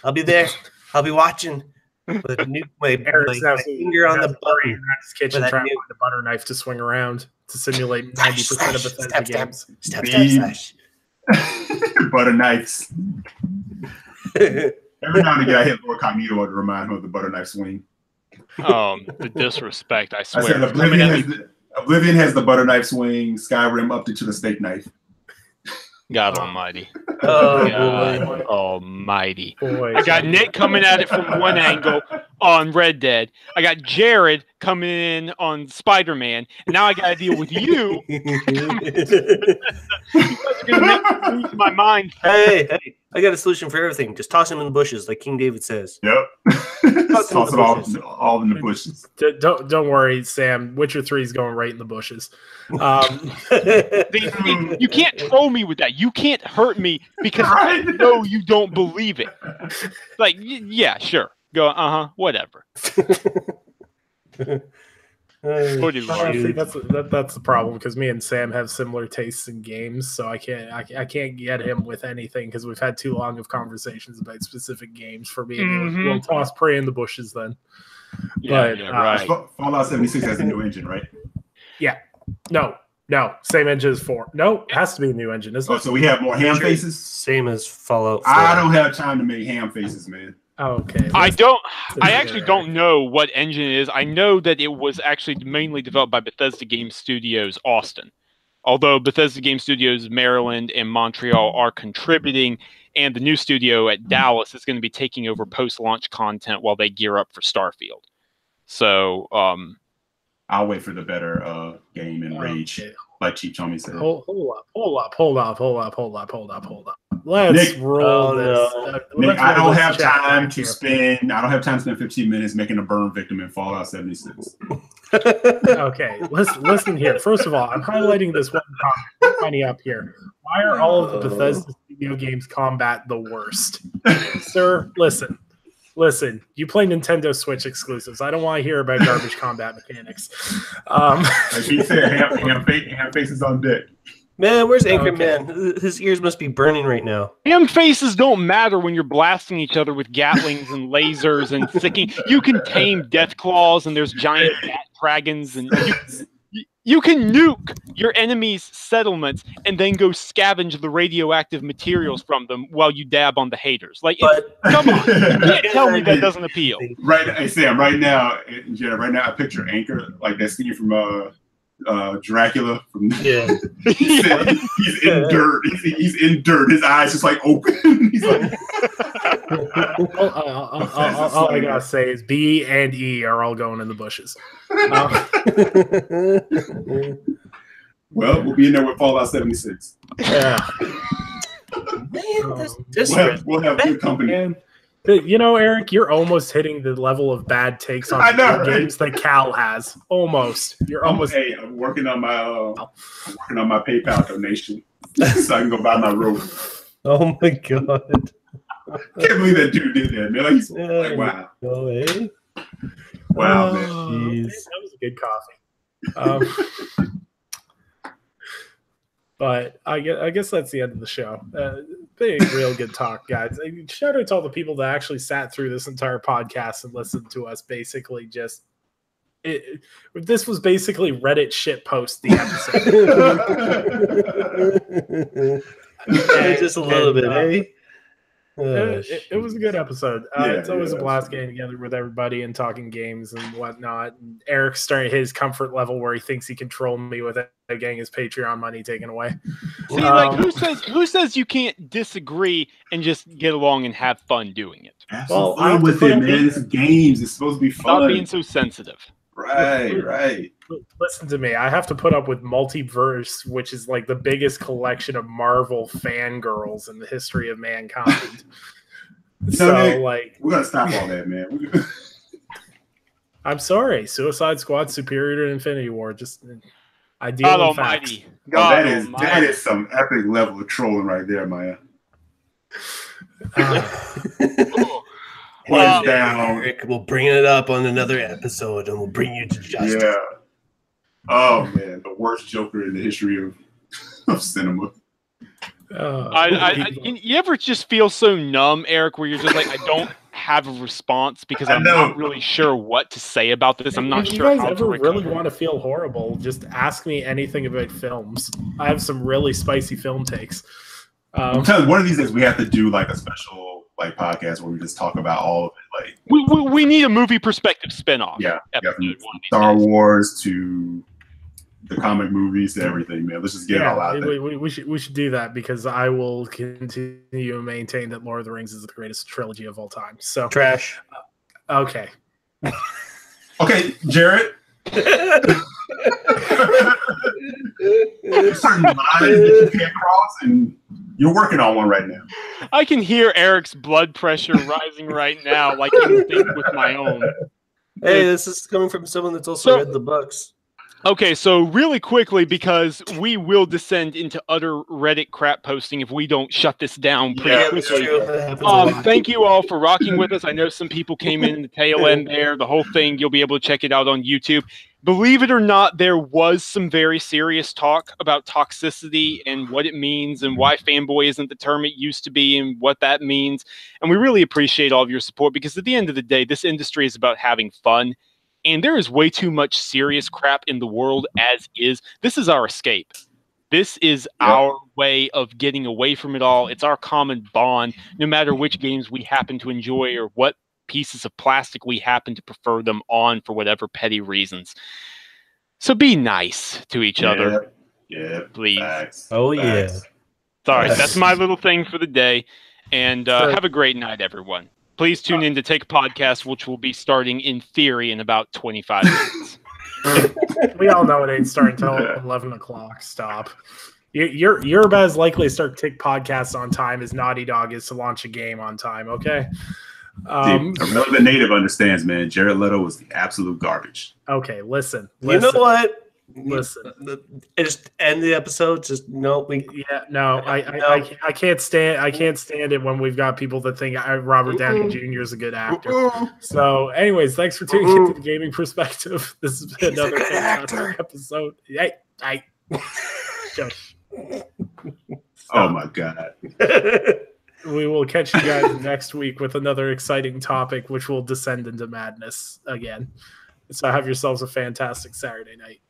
I'll be there. I'll be watching. With my finger on the button. In his kitchen trying to find a butter knife to swing around to simulate 90% of Bethesda games. Step. Butter knives. Every now and again, I hit Lord Cognito to remind him of the butter knife swing. The disrespect, I swear. I said Oblivion has the butter knife swing. Skyrim upped it to the steak knife. God almighty. Oh, God almighty. Boy. I got Nick coming at it from one angle on Red Dead. I got Jared coming in on Spider-Man. And now I got to deal with you. You guys are going to make me lose my mind. Hey, I got a solution for everything. Just toss him in the bushes, like King David says. Yep. Toss it all in the bushes. Don't worry, Sam. Witcher 3 is going right in the bushes. You can't troll me with that. You can't hurt me because I know you don't believe it. Like, yeah, sure. Go, whatever. I think that's the problem because me and Sam have similar tastes in games, so I can't get him with anything because we've had too long of conversations about specific games for me. We'll toss prey in the bushes then. Yeah, but, right. Fallout 76 has a new engine, right? Yeah. No. Same engine as 4. No, it has to be a new engine, isn't it? So we have more ham faces? Same as Fallout 4. I don't have time to make ham faces, man. Okay. I actually don't know what engine it is. I know that it was actually mainly developed by Bethesda Game Studios Austin. Although Bethesda Game Studios Maryland and Montreal are contributing, and the new studio at Dallas is going to be taking over post-launch content while they gear up for Starfield. So, I'll wait for the better game and Rage, like Chief Tommy said. Hold up. Let's roll this. Nick, I don't have time to spend 15 minutes making a burn victim in Fallout 76. Okay, listen here. First of all, I'm highlighting this one comment. Funny up here. Why are all of the Bethesda video games combat the worst? Sir, listen. You play Nintendo Switch exclusives. I don't want to hear about garbage combat mechanics. Like he said, ham faces on deck. Man, where's Anchorman? His ears must be burning right now. Ham faces don't matter when you're blasting each other with gatlings and lasers and sicking. You can tame death claws and there's giant bat dragons and you can nuke your enemy's settlements and then go scavenge the radioactive materials from them while you dab on the haters. Like, come on, you can't tell me that doesn't appeal. Right, hey Sam. Right now, I picture Anchor like that scene from Dracula from Yeah. he's in dirt. He's in dirt. His eyes just like open. He's like all I gotta say is B and E are all going in the bushes. well, we'll be in there with Fallout 76. Yeah. Man, We'll have good company. And, you know, Eric, you're almost hitting the level of bad takes on games that Cal has. Almost. You're almost. Hey, I'm working on my PayPal donation so I can go buy my robe. Oh my god! I can't believe that dude did that, man. Like wow. Oh, eh? Wow, man. Jeez. That was a good coffee. But I guess that's the end of the show. Big, real good talk, guys. Shout out to all the people that actually sat through this entire podcast and listened to us basically just. This was basically Reddit shit post the episode. Just a little bit, eh? It was a good episode. It's always a blast getting together with everybody and talking games and whatnot. And Eric's starting his comfort level where he thinks he can troll me with getting his Patreon money taken away. See, like who says you can't disagree and just get along and have fun doing it? Well, fun with it, man. It's games. It's supposed to be fun. Not being so sensitive. Right. Listen to me. I have to put up with Multiverse, which is like the biggest collection of Marvel fangirls in the history of mankind. Man, we're gonna stop all that, man. I'm sorry. Suicide Squad's superior to Infinity War. Just I deal God in facts. Almighty. God that is some epic level of trolling right there, Maya. Hands down. Eric, we'll bring it up on another episode, and we'll bring you to justice. Yeah. Oh man, the worst Joker in the history of cinema. You ever just feel so numb, Eric, where you're just like, I don't have a response because I'm not really sure what to say about this. I'm not sure. If you guys ever really want to feel horrible, just ask me anything about films. I have some really spicy film takes. I'm telling you, one of these days we have to do like a special podcast where we just talk about all of it. Like we need a movie perspective spinoff. Yeah, from Star Wars to the comic movies to everything, man. Let's just get it all out there. We should do that because I will continue to maintain that Lord of the Rings is the greatest trilogy of all time. So trash. Okay. Okay, Jared. There's certain lines that you can't cross, and you're working on one right now. I can hear Eric's blood pressure rising right now, like instinct with my own. Hey, this is coming from someone that's also read the books. Okay, so really quickly, because we will descend into utter Reddit crap posting if we don't shut this down pretty quickly. Thank you all for rocking with us. I know some people came in the tail end there. The whole thing, you'll be able to check it out on YouTube. Believe it or not, there was some very serious talk about toxicity and what it means and why fanboy isn't the term it used to be and what that means. And we really appreciate all of your support because at the end of the day, this industry is about having fun. And there is way too much serious crap in the world as is. This is our escape. This is our way of getting away from it all. It's our common bond, no matter which games we happen to enjoy or what pieces of plastic we happen to prefer them on for whatever petty reasons. So be nice to each other. Yeah, please. Facts. Oh, Facts. Sorry, that's my little thing for the day. And have a great night, everyone. Please tune in to Take Podcast, which will be starting in theory in about 25 minutes. We all know it ain't starting until 11 o'clock. Stop. You're about as likely to start Take Podcasts on time as Naughty Dog is to launch a game on time, okay? The native understands, man. Jared Leto was the absolute garbage. Okay, listen. You know what? Listen. Just end the episode. Just I can't stand it when we've got people that think Robert Downey Jr. is a good actor. So, anyways, thanks for tuning into the Gaming Perspective. This has been another fantastic episode. Hey. Shush. Oh my God. We will catch you guys next week with another exciting topic, which will descend into madness again. So have yourselves a fantastic Saturday night.